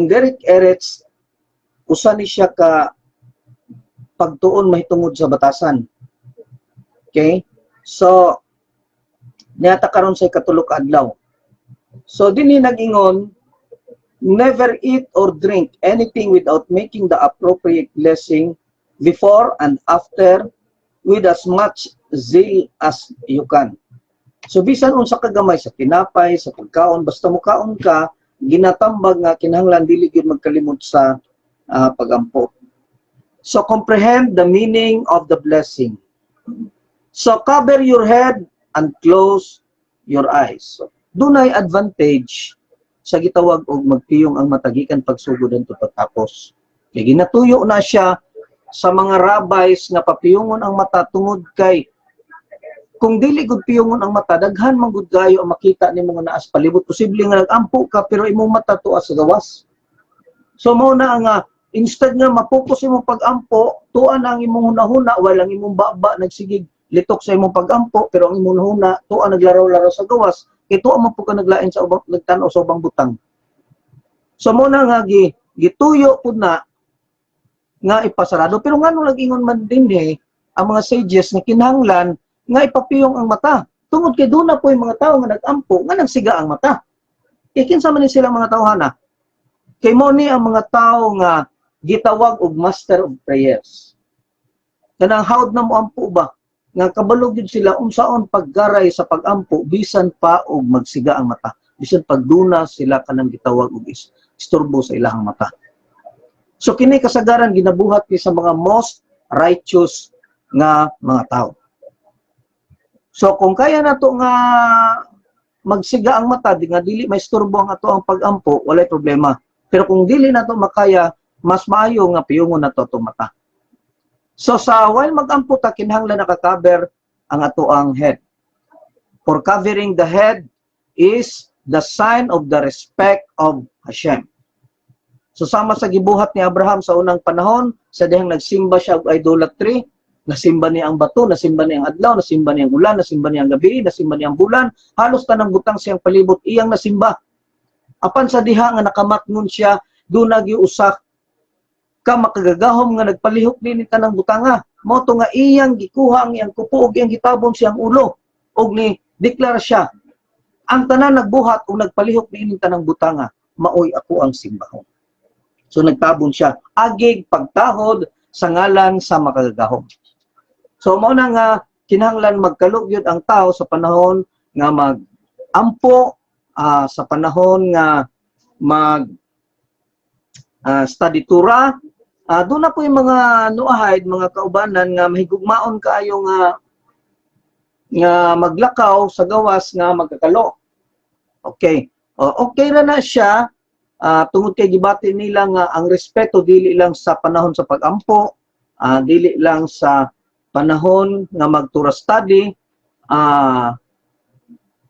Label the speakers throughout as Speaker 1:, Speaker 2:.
Speaker 1: ang Derek Eretz usa ni siya ka pagtuon mahitungod sa batasan. Okay? So niata karon sa ikatulok adlaw. So dinhi nag-ingon, never eat or drink anything without making the appropriate blessing before and after with as much zeal as you can. So bisan unsa ka gamay sa tinapay, sa pagkaon, basta mukaon ka, ginatambag nga kinahanglan dili gyud magkalimot sa pagampo. So comprehend the meaning of the blessing. So cover your head and close your eyes. So, dunay advantage sa gitawag og magpiyong ang matagikan pagsugod adto pagtapos. Kay ginatuyo na siya sa mga rabbis nga papiyongon ang mata tungod kay kung dili gud piyongon ang mata, daghan man gud gayo ang makita nimo nga naas palibot. Posible nga nag-ampo ka pero imong mata tuwa sa gawas. So mao na nga instead nga mapokus imong pag-ampo, tuwa na ang imong hunahuna, walang imong baba nagsigig litok sa imong pag-ampo, pero ang imong hunahuna tuwa naglaraw-laraw sa gawas, kay tuwa man po ka naglain sa ubang nagtan-aw sa ubang butang. So mao na nga gituyo pud na nga ipasarado, pero ngano nag-ingon man dinhi ang mga sages nga kinahanglan nga ipapiyong ang mata. Tungod kay doon na po yung mga tao nga nag-ampo, nga nagsiga ang mata. Kinsa man ni silang mga tawhana? Kay mo ni ang mga tao nga gitawag og master of prayers. Kanang hawd na mo ampo ba? Nga kabalog yun sila unsaon paggaray sa pag-ampo, bisan pa og magsiga ang mata. Bisan pagduna sila kanang gitawag og isturbo sa ilahang mata. So kini kasagaran ginabuhat ni sa mga most righteous nga mga tao. So kung kaya nato nga magsiga ang mata, di nga dili may istorbo ang ato ang pag-ampo, walay problema. Pero kung dili nato makaya, mas maayo nga piyongon nato atong mata. So sa while mag-ampo ta kinahanglan naka-cover ang ato ang head. For covering the head is the sign of the respect of Hashem. So sama sa gibuhat ni Abraham sa unang panahon, sa dihang nagsimba siya og idolatry, nasimba niya ang bato, nasimba niya ang adlaw, nasimba niya ang ulan, nasimba niya ang gabi, nasimba niya ang bulan, halos tanang butang siyang palibot iyang nasimba. Apan sa diha nga nakamatngon siya, doon nagiusak ka makagagahom nga nagpalihok din ni tanang butanga. Mo to nga iyang gikuha ang iyang kupo ug iyang gitabon siyang ulo og ni deklara siya, ang tanan nagbuhat ug nagpalihok din ni tanang butanga, maoy ako ang simbahon. So nagtabon siya, agig pagtahod sa ngalan sa makagagahom. So mao na nga kinahanglan magkalugyod ang tao sa panahon nga mag-ampo, sa panahon nga mag study tura. Doon na po yung mga nuahayd, mga kaubanan nga mahigugmaon kaayo nga maglakaw sa gawas nga magkakalo. Okay. Okay ra na siya tungod kay gibati nila nga ang respeto dili lang sa panahon sa pag-ampo, dili lang sa panahon nga magtura study,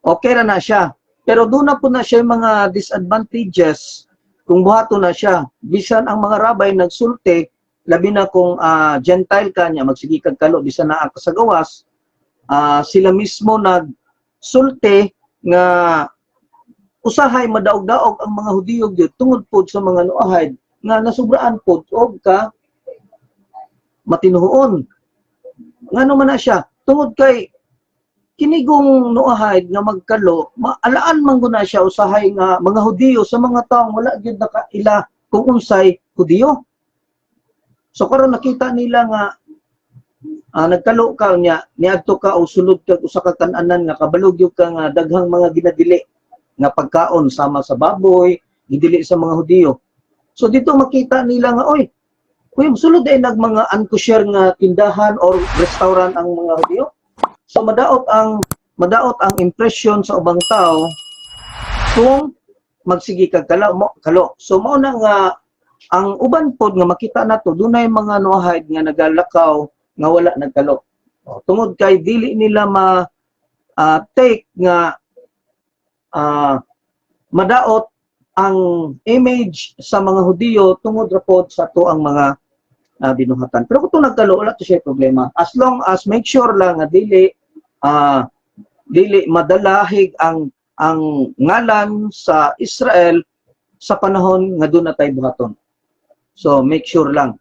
Speaker 1: okay ra na siya. Pero doon na po na siya yung mga disadvantages kung buhato na siya. Bisan ang mga rabay nagsulti, labi na kung Gentile ka niya, magsigi kag kalo, bisan na ako sa gawas, sila mismo nagsulti nga usahay madaog-daog ang mga Hudiyo gyud tungod pod sa mga nuahayd nga nasubraan pod og ka matinuon. Ngano man na siya, tungod kay kinigong nuahayd nga magkalo, maalaan man gud na siya usahay nga mga Hudiyo sa mga taong wala gyud nakaila kung unsay Hudiyo. So karon nakita nila nga nagkalo ka niya, niadto ka o sulod ka usa ka kan-anan nga kabalog ka nga daghang mga ginadili nga pagkaon sama sa baboy, gidili sa mga Hudiyo. So dito makita nila nga, oy, sulod ay mga unkosher nga tindahan or restaurant ang mga Hudiyo. So madaot ang impression sa ubang tao kung magsigi kag kalo. So mao na nga ang uban pod nga makita nato dunay mga nuahayd nga nagalakaw nga wala nagkalo. Tungod kay dili nila take nga madaot ang image sa mga Hudiyo tungod ra pod sa to ang mga binuhatan. Pero kung nagkalo, wala to siya problema. As long as make sure lang nga dili madalahig ang ngalan sa Israel sa panahon nga doon na tayo buhaton. So, make sure lang.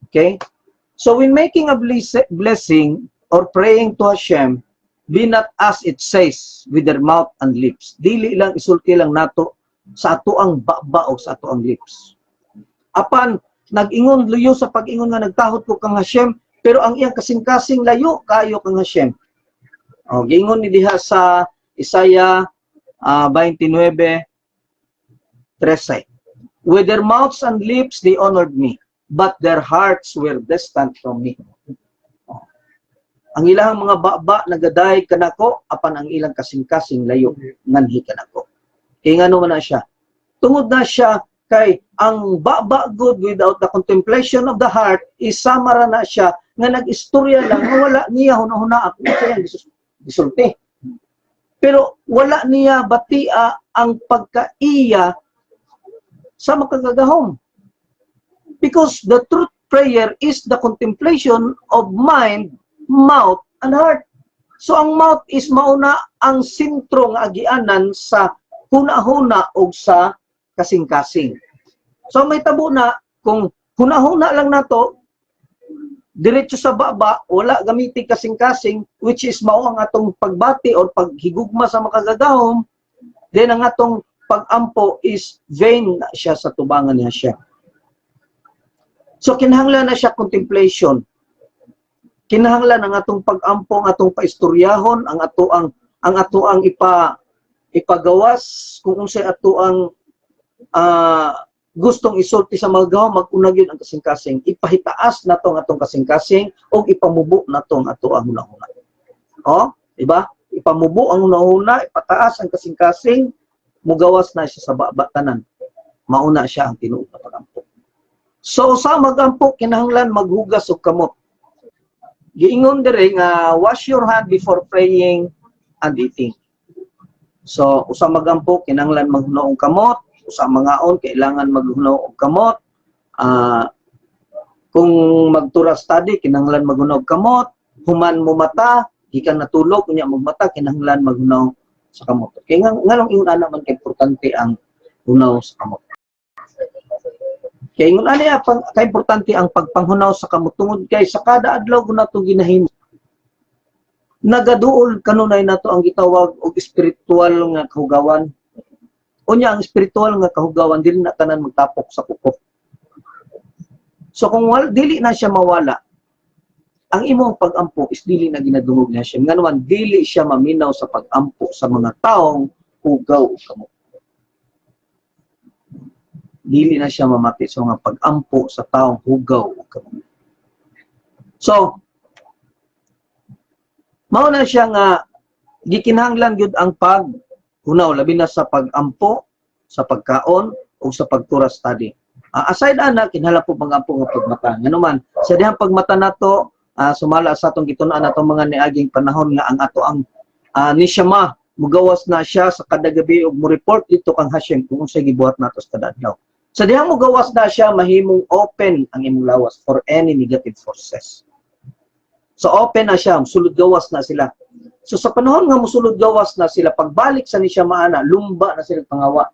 Speaker 1: Okay? So, when making a blessing or praying to Hashem, be not as it says with their mouth and lips. Dili lang, isulti lang nato sa ato ang baba o sa ato ang lips. Apan, nag-ingon luyo sa pag-ingon nga nagtahot ko kang Hashem, pero ang iyang kasing-kasing layo kayo kang Hashem. O, gingon ni diha sa Isaiah 29:13. With their mouths and lips they honored me, but their hearts were distant from me. Ang ilang mga baba nagaday kanako, apan ang ilang kasing-kasing layo nganhi kanako. Kaya nga naman na siya. Tungod na siya kay ang baba good without the contemplation of the heart, isamara na siya nga nag-istorya lang nga wala niya hunahuna ako kaya gisulti. Pero wala niya batia ang pagkaiya sa makagagahom. Because the truth prayer is the contemplation of mind, mouth, and heart. So ang mouth is mauna ang sentro nga agianan sa huna-huna o sa kasing-kasing. So may tabo na, kung huna-huna lang nato, diretso sa baba, wala gamitin kasing-kasing, which is mao ang atong pagbati or paghigugma sa makagagahom, then ang atong pag-ampo is vain na siya sa tubangan niya siya. So kinahanglan na siya contemplation. Kinahanglan ang atong pag-ampo, ang atong paistoryahon, ang ato ang ipagawas kung unsay ato ang gustong isulti sa mga gahom, mag-unag yun ang kasing-kasing. Ipahitaas na to ang atong kasing-kasing o ipamubo na to ang ato ang hunahuna. O, diba? Ipamubo ang hunahuna, ipataas ang kasing-kasing, mugawas na siya sa batanan. Mauna siya ang tinuod na pag-ampo. So, sa mag-ampo, kinahanglan maghugas og kamot. Giingon dire nga, wash your hand before praying and eating. So, usa mag-ampo, kinahanglan maghunaw og kamot. Usa mangaon, kailangan maghunaw og kamot. Kung magtura study, kinahanglan maghunaw og kamot. Human mo mata, gikan natulog, kunya magmata, kinahanglan maghunaw sa kamot. Kaya ngalong ingon ana man kay importante ang hunaw sa kamot. Kaya ingon ana kay importante ang pagpanghunaw sa kamot tungod kay sa kada adlaw gud nato ginahimo. Nagaduol kanunay nato ang gitawag og spiritual nga kahugawan. Unya ang spiritual nga kahugawan dili na tanan magtapok sa kuko. So kung dili na siya mawala, ang imong pag-ampo is dili na ginadungog na siya. Nga naman, dili siya maminaw sa pag-ampo sa mga taong hugaw o kamot. Dili na siya mamati sa mga pag-ampo sa taong hugaw o kamot. So, mao na siya nga, gikinahanglan yun ang pag-hunaw, labi na sa pag-ampo, sa pagkaon, o sa pagtura study. Aside ana, kinahanglan po pag-ampo nga pagmata. Nga naman, sa dihang pagmata nato, sumala sa atong gitunan atong mga niaging panahon nga ang ato ang ni Shama mugawas na siya sa kada gabi og mo report dito kang Hashem kung unsay gibuhat nato sa kada adlaw. Sa dihang mugawas na siya mahimong open ang imong lawas for any negative forces. So open na siya, musulod gawas na sila. So sa panahon nga musulod gawas na sila, pagbalik sa ni Shama ana, lumba na sila pangawa.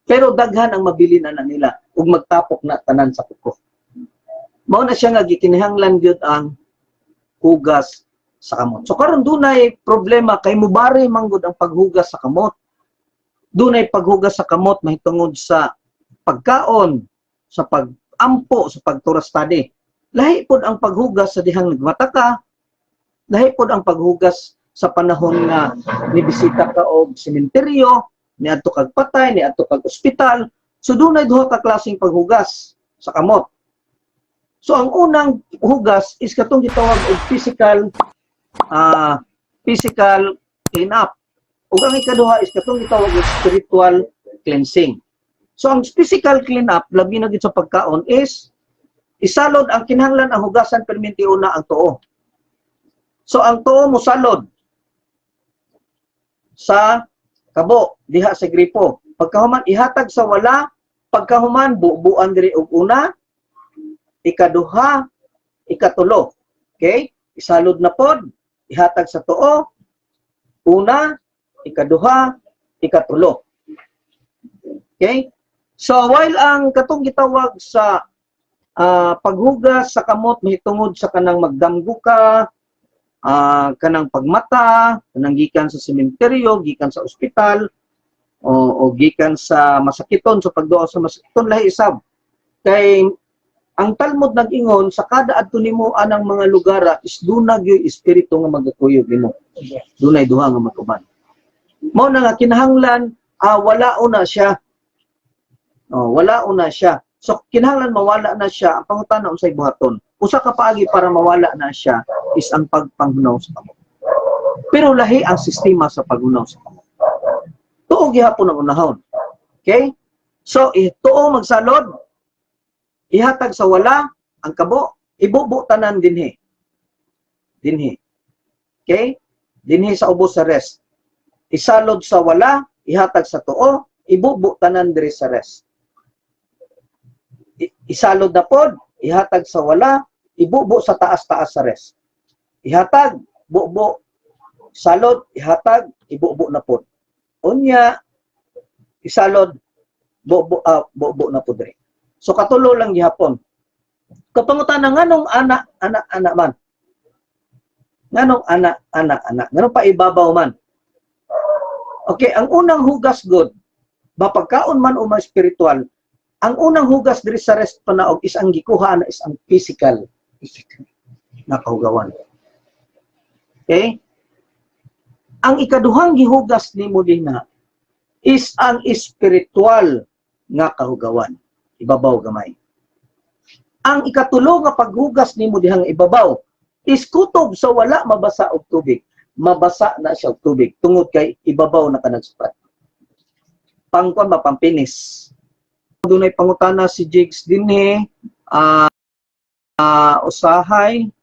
Speaker 1: Pero daghan ang mabilin na nila ug magtapok na tanan sa kuko. Mao na siya nga gikinahanglan gyud ang hugas sa kamot. So karon dunay problema kay mubari manggod ang paghugas sa kamot. Dunay paghugas sa kamot mahitungod sa pagkaon, sa pag-ampo, sa pagtura study. Lahi pod ang paghugas sa dihang nagmata ka. Lahi pod ang paghugas sa panahon nga nibisita ka og sementeryo, niadto kag patay, niadto kag ospital. So dunay duha ka klaseng paghugas sa kamot. So ang unang hugas is katong gitawag og physical clean up. Ug ang ikaduha is katong gitawag og spiritual cleansing. So ang physical clean up labi na gid sa pagkaon is isalod ang kinahanglan ang hugasan perminti una ang tuo. So ang tuo mo salod sa kabo diha sa gripo. Pagkahuman ihatag sa wala, pagkahuman buuan diri og una, ikaduha, ikatulo. Okay? Isalod na pod, ihatag sa tuo, una, ikaduha, ikatulo. Okay? So while ang katong gitawag sa paghugas sa kamot mahitungod sa kanang magdamgo ka, kanang pagmata, kanang gikan sa sementeryo, gikan sa ospital, o gikan sa masakiton, sa pagduaw sa masakiton, lahi isab. Kay ang Talmud nag-ingon sa kada adto nimo anang mga lugar is dunag yung espiritu nga magakuyog nimo. Dunay duha nga matuman. Mao na nga kinahanglan wala una siya. Wala una siya. So kinahanglan mawala na siya. Ang pangutana unsay buhaton? Usa ka paagi para mawala na siya is ang pagpanghunaw sa kamot. Pero lahi ang sistema sa paghunaw sa kamot. Tuo gihapon ang unahon. Okay? So tuo magsalod, ihatag sa wala ang kabo, ibubo tanan dinhi. Dinhi. Okay? Dinhi sa ubos sa rest. Isalod sa wala, ihatag sa tuo, ibubo tanan diri sa rest. Isalod na pod, ihatag sa wala, ibubo sa taas-taas sa rest. Ihatag, bubo, salod, ihatag, ibubo na pod. Unya, isalod, bubo na pod diri. So katulo lang gihapon. Kapangutan nganong anak man. Nganong anak. Nganong paibabaw man. Okay, ang unang hugas god, bapagkaon man o ma spiritual, ang unang hugas diri sa rest panaog is ang gikuha na is ang physical na kahugawan. Okay? Ang ikaduhang gihugas nimo dinha is ang spiritual nga kahugawan. Ibabaw gamay. Ang ikatulo nga paghugas nimo dihang ibabaw is kutob sa wala mabasa og tubig. Mabasa na siya og tubig tungod kay ibabaw na kanang supat. Pangkuan ba pampinis. Dunay pangutana si Jigs dinhi usahay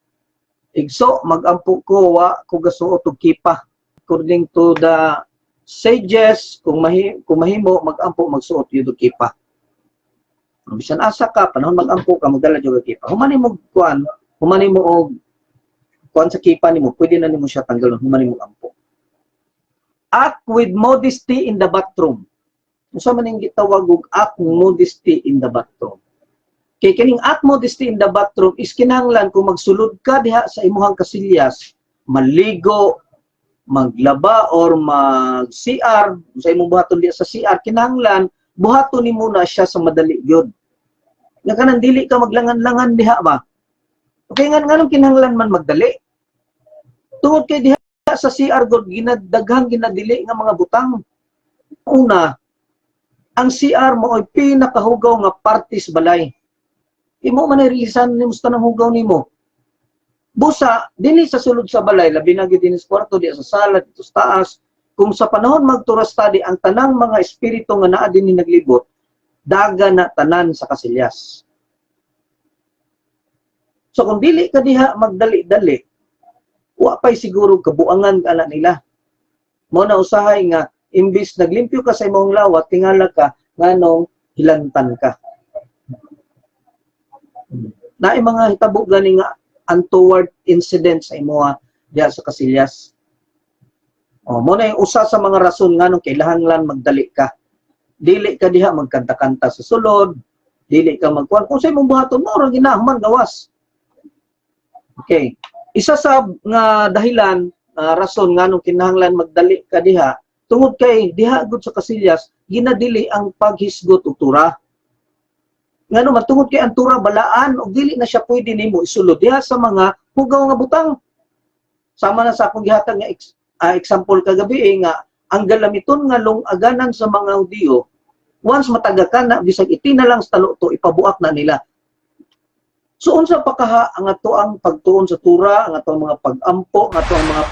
Speaker 1: igso magampo ko wa ko gasuot og kipa. According to the sages kung mahimo magampo magsuot yud og kipa. Bisan asa ka panahon magampo ka magdala jud og kipa. Humani mo kuan, humani mo og kuan sa kipa nimo, pwede na nimo siya tanggalon, humani mo ampo. Act with modesty in the bathroom. Unsa man ning gitawag og act modesty in the bathroom. Kay kining act modesty in the bathroom is kinahanglan kung magsulod ka diha sa imuhang kasilyas, maligo, maglaba or mag-CR, sa imong buhaton diha sa CR, kinahanglan buhaton nimo na siya sa madali gyud. Nga kanang dili ka maglangan-langan diha ba? Okay nganong kinahanglan man magdali. Tungod kay diha sa CR god daghang ginadili nga mga butang. Una, ang CR mo ay pinakahugaw nga parte sa balay. Imo man rilisan nimo sa tanang hugaw nimo. Busa dinhi sa sulod sa balay labi na gid dinhi sa kwarto diha sa sala dito sa taas. Kung sa panahon magtura study ang tanang mga espiritu nga naa dinhi naglibot, daga na tanan sa kasilyas. So kung dili ka diha magdali-dali, wa pay siguro kabuangan ka na nila. Mo na usahay nga imbis naglimpyo ka sa imong lawat, tingala ka nganong hilantan ka. Naay mga hitabo gani nga untoward incident sa imuha diha sa kasilyas. Mo na yung usa sa mga rason nganong kailangan magdali ka. Dili ka diha magkanta-kanta sa sulod, dili ka magkuan kung sa imong buhaton mo ra ginahman gawas. Okay. Isa sa nga dahilan, rason nganong kinahanglan magdali ka diha tungod kay diha gud sa kasilyas ginadili ang paghisgot og tura. Ngano man tungod kay ang tura balaan og dili na siya pwede nimo isulod diha sa mga hugaw nga butang. Sama na sa akong gihatag nga example kagabi nga ang galamiton nga long-aganan sa mga Hudiyo once matagakan na bisag itina lang sa taluto ipabuak na nila. So unsa pa kaha ang ato ang pagtuon sa tura, ang ato mga pag-ampo, ang ato ang mga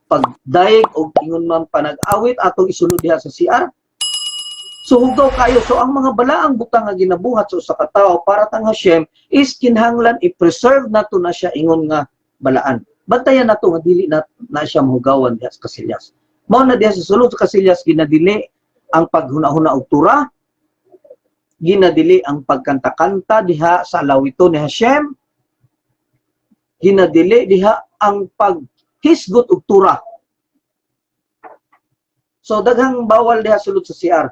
Speaker 1: pagdaig o ingon man panag-awit atong isulod diha sa CR. So hugaw kayo. So ang mga balaang butang nga ginabuhat sa usa ka tawo para tang Hashem is kinahanglan i-preserve nato na siya ingon nga balaan. Bantayan nato nga dili na siya mahugawan diha sa kasilyas. Mao na diha sa sulod sa kasilyas ginadili ang paghuna-huna og tura, ginadili ang pagkanta-kanta diha sa lawito ni Hashem, ginadili diha ang paghisgot og tura. So daghang bawal diha sulod sa CR.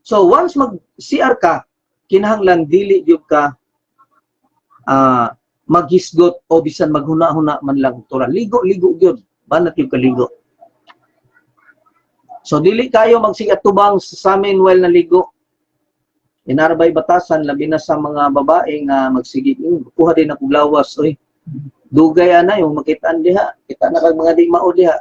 Speaker 1: So once mag-CR ka, kinahanglan dili gyud ka maghisgot o bisan maghuna-huna man lang turan. Ligo gyud, banat yung kaligo. So dili kayo magsigat tubang sa amin while naligo. Inarbay batasan labi na sa mga babae nga magsigig, kuha din ako lawas, oy. Dugay ana yung makitaan diha, kita na kag mga di mao diha.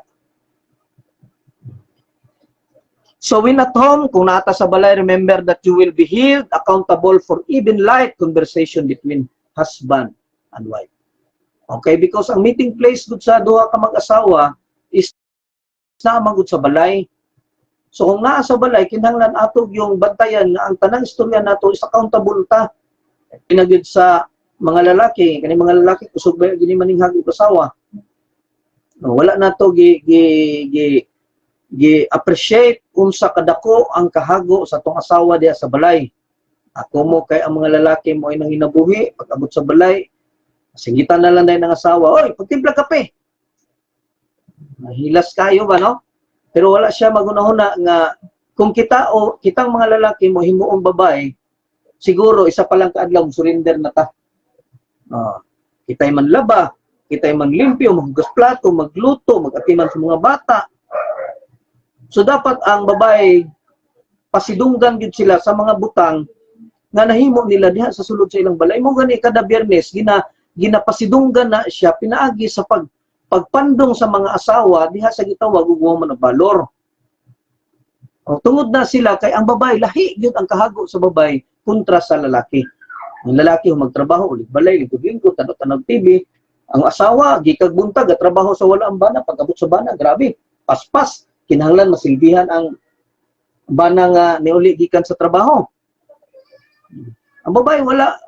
Speaker 1: So when at home, kung nata sa balay, remember that you will be held accountable for even light conversation between husband and wife. Okay, because ang meeting place gud sa duha ka mag-asawa is na magud sa balay. So kung naa sa balay, kinahanglan atog yung bantayan nga ang tanang istorya nato is accountable ta. Pinagid sa mga lalaki, kani mga lalaki kusog ba gini maninghag og asawa. No, wala nato gi appreciate unsa kadako ang kahago sa tong asawa diha sa balay. Ako mo kay ang mga lalaki mo ay nanginabuhi pag abot sa balay. Singitan na lang dahil ng asawa, oy, pagtimpla kape. Mahilas kayo ba, no? Pero wala siya magunahuna nga kung kita o kitang mga lalaki mo himuong babae, siguro isa pa lang kaadlaw surrender na ta. Kita'y manlaba, kita'y manlimpyo, maghugas plato, magluto, mag-atiman sa mga bata. So dapat ang babae pasidunggan gid sila sa mga butang nga nahimo nila diha sa sulod sa ilang balay. Mo gani kada Biyernes ginapasidunggan na siya pinaagi sa pagpandong sa mga asawa diha sa gitawag og woman of valor. O, tungod na sila kay ang babae lahi gyud ang kahago sa babae kontra sa lalaki. Ang lalaki magtrabaho ulit balay lingkod-lingkod tanod-tanod TV. Ang asawa gikag buntag trabaho sa wala ang bana pag-abot sa bana grabe paspas kinahanglan masilbihan ang bana nga niuli gikan sa trabaho. Ang babae wala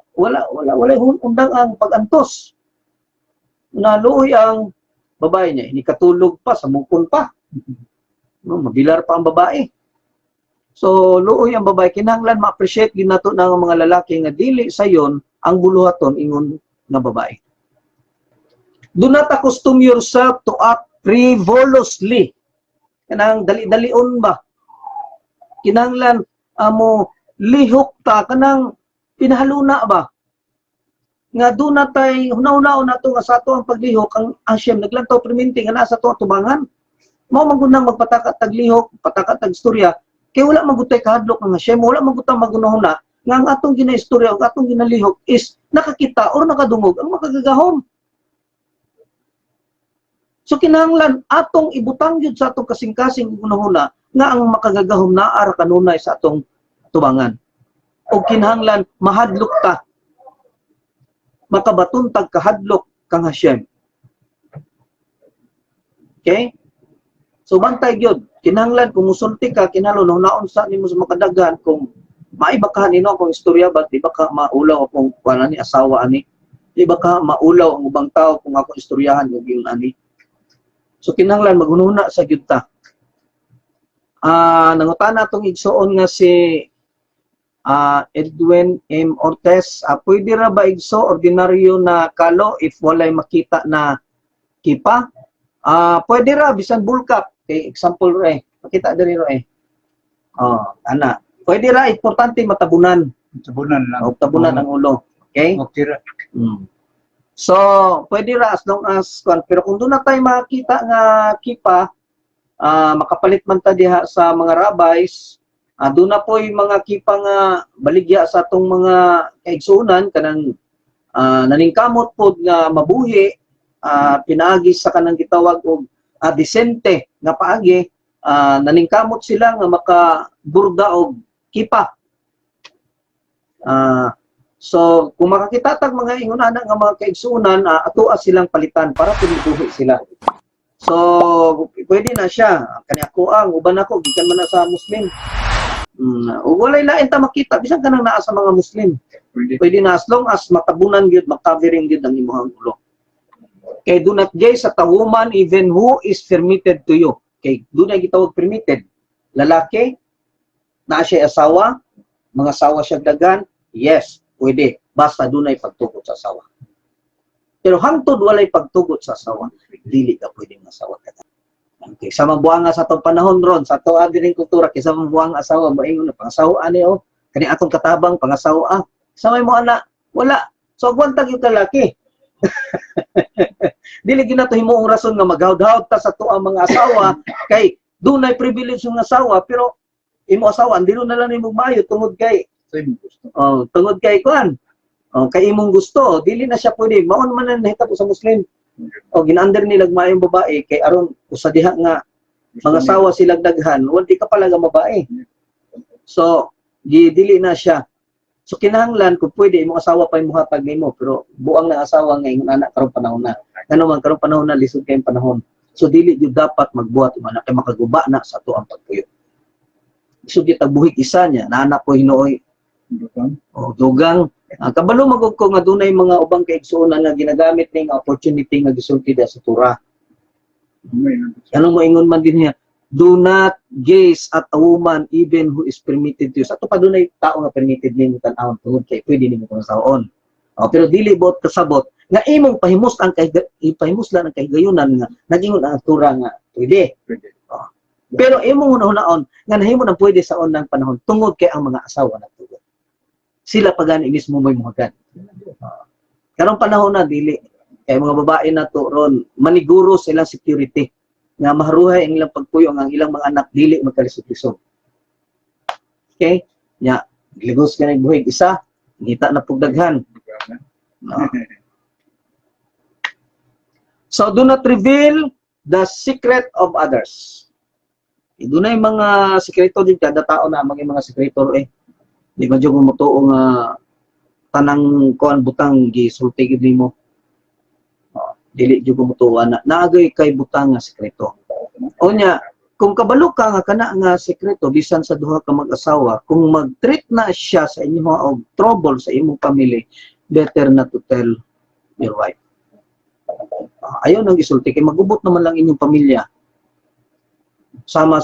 Speaker 1: undang ang pag-antos. Naluoy ang babae niya, ini katulog pa, sa mukon pa. No, mabilar pa ang babae. So, luoy ang babae, kinahanglan ma-appreciate din nato ng mga lalaki nga dili sayon ang buluhaton ingon nga babae. Do not accustom yourself to act frivolously. Kanang dali-dalion ba? Kinahanglan mo lihok ta kanang pinahaluna ba? Nga doon natay hunaw-hunaw nato nga sa ato ang paglihok ang asyem naglantaw perminti nga nasa ato tubangan. Mao man gud nang magpatakat tag lihok, patakat tag istorya kay wala magutay kahadlok nga asyem, wala magutang magunahuna nga ang atong ginaistorya ug atong ginalihok is nakakita or nakadungog ang makagagahom. So kinahanglan atong ibutang gyud sa atong kasing-kasing gunahuna nga ang makagagahom naa ra kanunay sa atong tubangan. O kinahanglan mahadlok ta makabaton tag kahadlok kang Hashem. Okay? So bantay gyud, kinahanglan kung musulti ka kinahanglan hunaon sa nimo sa makadaghan kung maibakahan nino akong istorya ba di ba ka maulaw akong kuan ni asawa ani. Di ba ka maulaw ang ubang tao kung ako istoryahan ug yung ani. So kinahanglan maghunahuna sa gyud ta. Nangutana atong igsuon nga si Edwin M. Ortez, pwede ra ba igso ordinaryo na kalo if walay makita na kipa? Pwede ra bisan bulkap. Okay, example ra makita diri ra ana. Pwede ra importante matabunan.
Speaker 2: Tabunan lang.
Speaker 1: O tabunan ang ulo. Okay?
Speaker 2: Okay ra.
Speaker 1: So, pwede ra as long as pero kung doon na tayo makita nga kipa, makapalit man ta diha sa mga rabbis, doon na po yung mga kipa nga baligya sa atong mga kaigsunan kanang naningkamot po nga mabuhi, pinaagi sa kanang gitawag og disente nga paagi, naningkamot sila nga makaburda og kipa. So kung makakita tag mga ingunana nga mga kaigsunan, atoa silang palitan para pinibuhi sila. So pwede na siya kani ako ang uban ako gikan man na sa Muslim. Walay lain ta makita bisan kanang naa sa mga Muslim. Pwede na as long as matabunan gyud makavering gyud ang imong ulo. Kay do not gaze at a woman even who is permitted to you. Kay do na gitawag permitted. Lalaki na siya asawa, mga asawa siya dagan, yes, pwede basta dunay pagtugot sa asawa. Pero hangtod walay pagtugot sa asawa, dili ka pwedeng asawa ka. Okay, sa mabuanga sa atong panahon ron, sa ato dining kultura, kaysa mabuang asawa, moingon na pangasawa ani o, kani atong katabang pangasawa, sa may mo ana, wala. So agwantag yung kalaki. Dili ginato himuong rason nga maghawd-hawd ta sa tuang mga asawa kay dunay privilege yung asawa pero imo asawa andiro na lang nimo maayo tungod kay tungod kay kuan. Kay imong gusto, dili na siya pwede. Maon man na nahitabo sa Muslim. Ginander nila maayong babae kay aron usa diha nga mga asawa sila daghan, wala ka pala nga babae. So, dili na siya. So kinahanglan kung pwede imong asawa pa imuhatag nimo pero buang na asawa nga ingon anak karon panahon na. Ano man karon panahon na lisod kay panahon. So dili jud dapat magbuhat man kay makaguba na sa tuang pagpuyo. So kita buhig isa niya na anak ko hinuoy dugang. Kabalo magog ko nga dunay mga ubang kaigsuonan nga ginagamit ning opportunity nga gisulti sa tura. Anong moingon man din niya? Do not gaze at a woman even who is permitted to you. Sa ito pa doon ay tao nga permitted nimo tan-awon tungod kay pwede nimo pangasaon. Pero dili bot kasabot nga imong pahimuslan ang kahigayunan nga nagingon ang tura nga pwede. Pero imong hunahon nga nahimo nang pwede sa unang panahon tungod kay ang mga asawa nagtugot. Sila pagani mismo may muhagan. Karong panahon na dili kay mga babae na to ron maniguro sa ilang security nga maharuhay ang ilang pagpuyo ang ilang mga anak dili magkalisod-lisod. Okay? Nya, ligos ka na buhig isa, ngita na pugdaghan. So, do not reveal the secret of others. Doon na yung mga sekreto din, kada tao na mga sekreto Di ba dyan kung nga tanang kuan butang gisulti gid nimo. Dili jud kumutuwa na naagay kay butang nga sekreto. Unya, kung kabalo ka nga kana nga sekreto bisan sa duha ka mag-asawa, kung mag-treat na siya sa inyo og trouble sa imong family, better na to tell your wife. Ayaw nang gisulti kay magubot naman lang inyong pamilya. Sama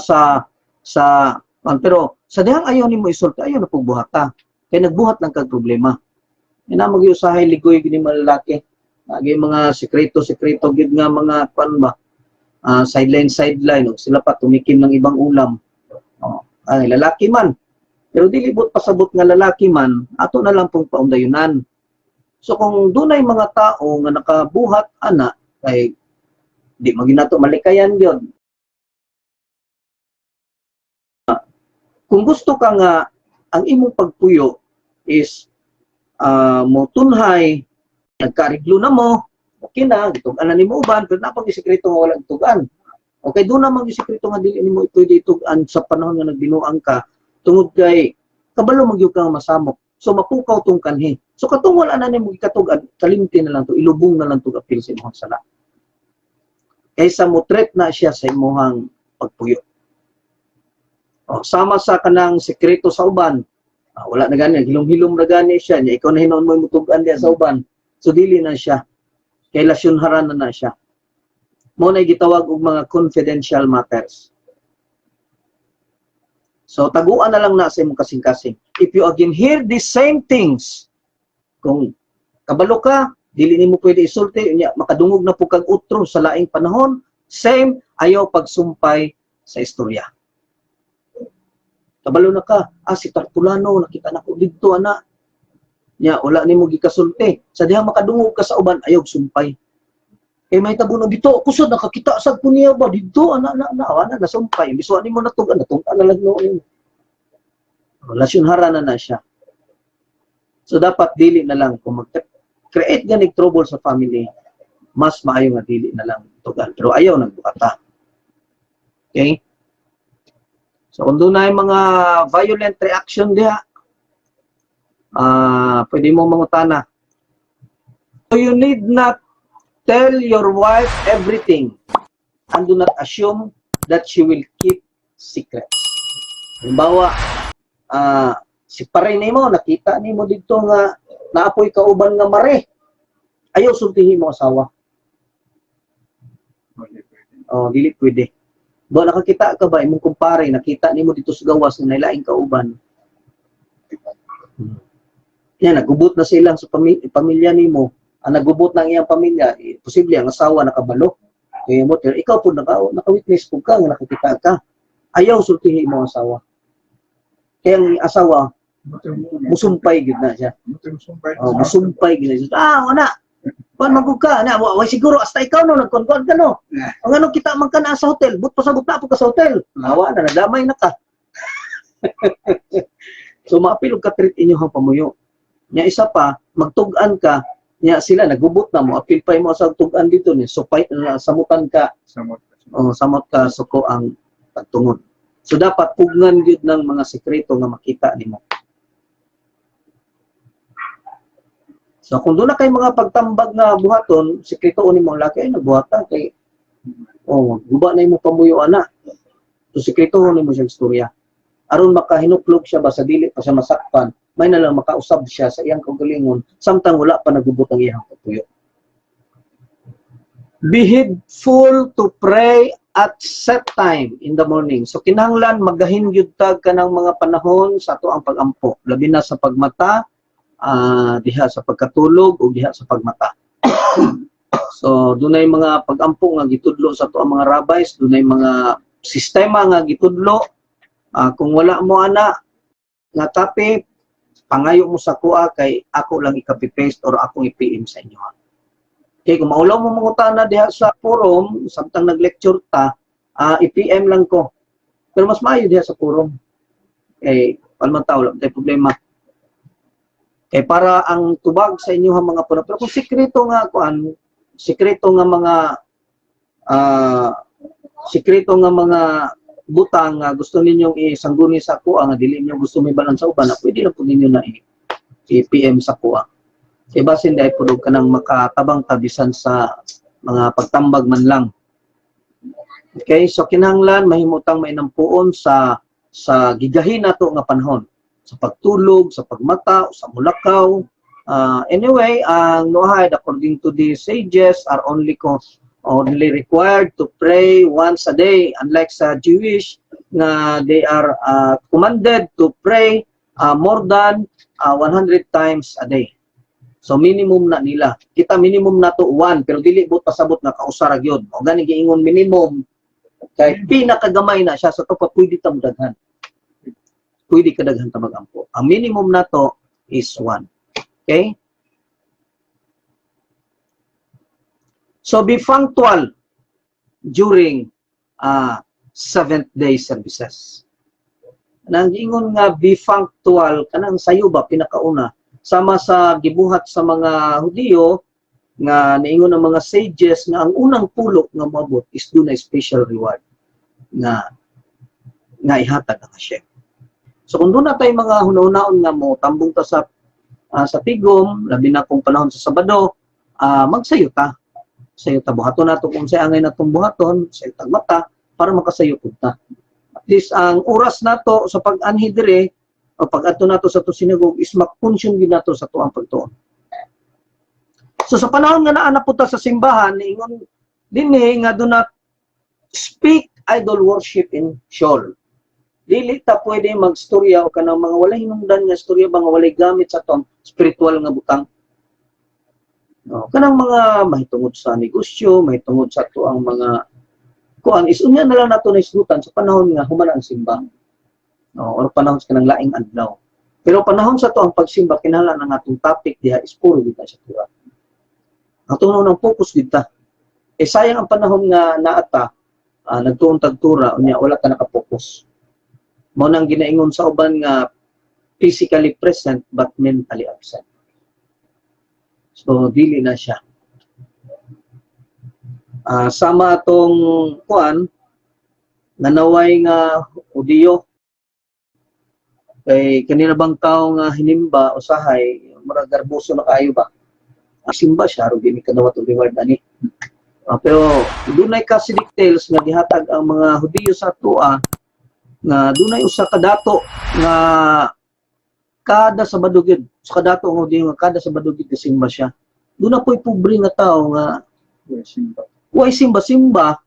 Speaker 1: pero sa dihang ayaw nimo isulti, ayaw na pugbuhata. Kay nagbuhat lang kag problema. Ina magyusahay ligoy gini malalaki. Agi mga sekreto gid nga mga kuan ba sideline ug sila pa tumikim ng ibang ulam. Ang lalaki man. Pero dili bot pasabot nga lalaki man, ato na lang pong paundayunan. So kung dunay mga tao nga nakabuhat ana kay di maginato malikayan gyud. Kung gusto ka nga ang imong pagpuyo is mo tunhay nagkariglo na mo, okay na, gitugan na ni mo uban, pero napag isikreto nga walang tugan. Okay, doon naman isikreto nga dili nimo pwede itugan sa panahon nga nagbinuang ka, tungod kay kabalo magyud ka masamok. So mapukaw tong kanhi. So katong wala na nimo gikatugan, kalimti na lang to, ilubong na lang to apil sa imong sala. Kaysa mo threat na siya sa imong pagpuyo. Sama sa kanang sekreto sa uban, wala na gani, hilom-hilom na gani siya, nya ikaw na hinon mo mutugan diya sa uban. So dili na siya. Kay lasyonharan na siya. Mo na gitawag og mga confidential matters. So taguan na lang na sa imong kasing-kasing. If you again hear these same things, kung kabalo ka, dili nimo pwede isulti, makadungog na po kag utro sa laing panahon, same ayaw pagsumpay sa istorya. Kabalo na ka, si Tarpulano, nakita na ko dito, ana. Nya wala nimo gikasulti. Sa diha makadungog ka sa uban ayaw sumpay. Kay may tabunon dito, kusod nakakita sad ko niya ba dito ana nasumpay. Biso nimo natugan na lang noon. Lasyonharan na siya. So dapat dili na lang kung mag-create ganig trouble sa family, mas maayo nga dili na lang tugan. Pero ayaw nagbuhata. Okay? So kung doon na yung mga violent reaction diha, pwede mo mangutana. So you need not tell your wife everything and do not assume that she will keep secrets. Halimbawa, si pare nimo nakita nimo dito nga naapoy kauban nga mare. Ayaw sultihin mo asawa. Dili pwede. Ba nakakita ka ba imong kumpare nakita nimo dito sa gawas nga nailaing kauban. Yan, nagubot na silang sa pamilya nimo. Ang nagubot ng iyang pamilya, posible ang asawa nakabalo. Kaya mo, ikaw po naka-witness po ka, nga nakikita ka. Ayaw sultihi mo asawa. Kaya ang asawa, musumpay gid na siya. Musumpay gid na siya. Wala. Kuan magug ka na, way siguro hasta ikaw no nagkuan ka no. Ang ano kita man ka na sa hotel, but pasabot na po ka sa hotel. Awa na nadamay na ka. So maapil og ka treat inyo hang pamuyo. Nya isa pa, magtug-an ka, nya sila nagubot na mo, apil pa mo sa tug-an dito ni supay samutan ka. Samot ka suko ang pagtungod. So dapat pugnan gyud ng mga sekreto nga makita nimo. So kung doon na kay mga pagtambag na buhaton, sekreto ni mo laki ay nagbuhatan kay guba na imo pamuyo ana. So sekreto ni mo siyang istorya. Aron makahinuklog siya ba sa dili pa siya masakpan, may na lang makausab siya sa iyang kaugalingon samtang wala pa nagubot ang iyang papuyo. Be heedful to pray at set time in the morning. So kinahanglan magahin gyud tag kanang mga panahon sa ato ang pagampo, labi na sa pagmata, diha sa pagkatulog o diha sa pagmata. So dunay mga pagampo nga gitudlo sa ato ang mga rabbis, dunay mga sistema nga gitudlo. Kung wala mo ana nga copy, pangayo mo sa kuha kay ako lang i-copy-paste or akong i-PM sa inyo. Okay, kung maulaw mo mangutana diha sa forum, samtang nag-lecture ta, i-PM lang ko. Pero mas maayo diha sa forum. Okay, palman tao, wala tayo problema. Okay, para ang tubag sa inyo mga puna. Pero kung sikreto nga mga butang nga gusto ninyong isangguni sa kuha nga dili niyo gusto may balan sa uban, pwede lang po ninyo na i-PM sa kuha. Kaya basin dahil po ka nang makatabang tabisan sa mga pagtambag man lang. Okay, so kinahanglan mahimutang mainampuon sa gigahin nato nga panahon, sa pagtulog, sa pagmata, sa mulakaw. Anyway, ang noahid according to the sages are only required to pray once a day, unlike sa Jewish na they are commanded to pray more than 100 times a day. So minimum na nila. Kita minimum na to 1, pero dili but pasabot na kausara gyud. O gani giingon minimum kay pinakagamay na siya sa to pa pwede ta daghan. Pwede ka daghan ta magampo. Ang minimum na to is 1. Okay? So be punctual during 7th day services. Nang ingon nga be punctual kanang sayo ba pinakauna sama sa gibuhat sa mga Hudiyo nga niingon ang mga sages nga ang unang pulok nga moabot is dunay special reward nga ihatag ang Hashem. So kung doon na tayo mga hunaw-hunaon nga mo tambong ta sa tigom, labi na kung panahon sa Sabado, magsayo ta. Sayo ta buhaton nato kung sa angay natong buhaton, sa tagmata para makasayo pud ta. At least ang oras nato sa pag-anhi dire o pag-adto nato sa to sinagog is mak-function gid nato sa tuang pagtuon. So sa panahon nga naa na puta sa simbahan, ingon dinhi nga do not speak idol worship in Sheol. Dili ta pwede magstorya o kanang mga walay hinungdan nga istorya ba nga walay gamit sa tong spiritual nga butang. No, kanang mga mahitungod sa negosyo, mahitungod sa to ang mga kuan is unya na lang nato na isgutan sa panahon nga human ang simba. No, or panahon sa kanang laing adlaw. Pero panahon sa to ang pagsimba kinahanglan ang atong topic diha is puro kita sa Torah. Ang tunaw ng focus kita. Sayang ang panahon nga naata nagtuon tag Torah unya wala ka naka-focus. Mao nang ginaingon sa uban nga physically present but mentally absent. So, dili na siya. Sama atong kuan, nanaway nga Hudiyo. Kay kanina bang tao nga hinimba, usahay, mura garboso na kayo ba? Simba siya, ro gini kadawat og reward ani. Pero dunay kasi details nga gihatag ang mga Hudiyo sa tua nga dunay usa ka dato nga kada Sabado gid, sa kadato ang Hudiyo nga kada Sabado gid simba siya. Doon na po'y pobre nga tao nga way simba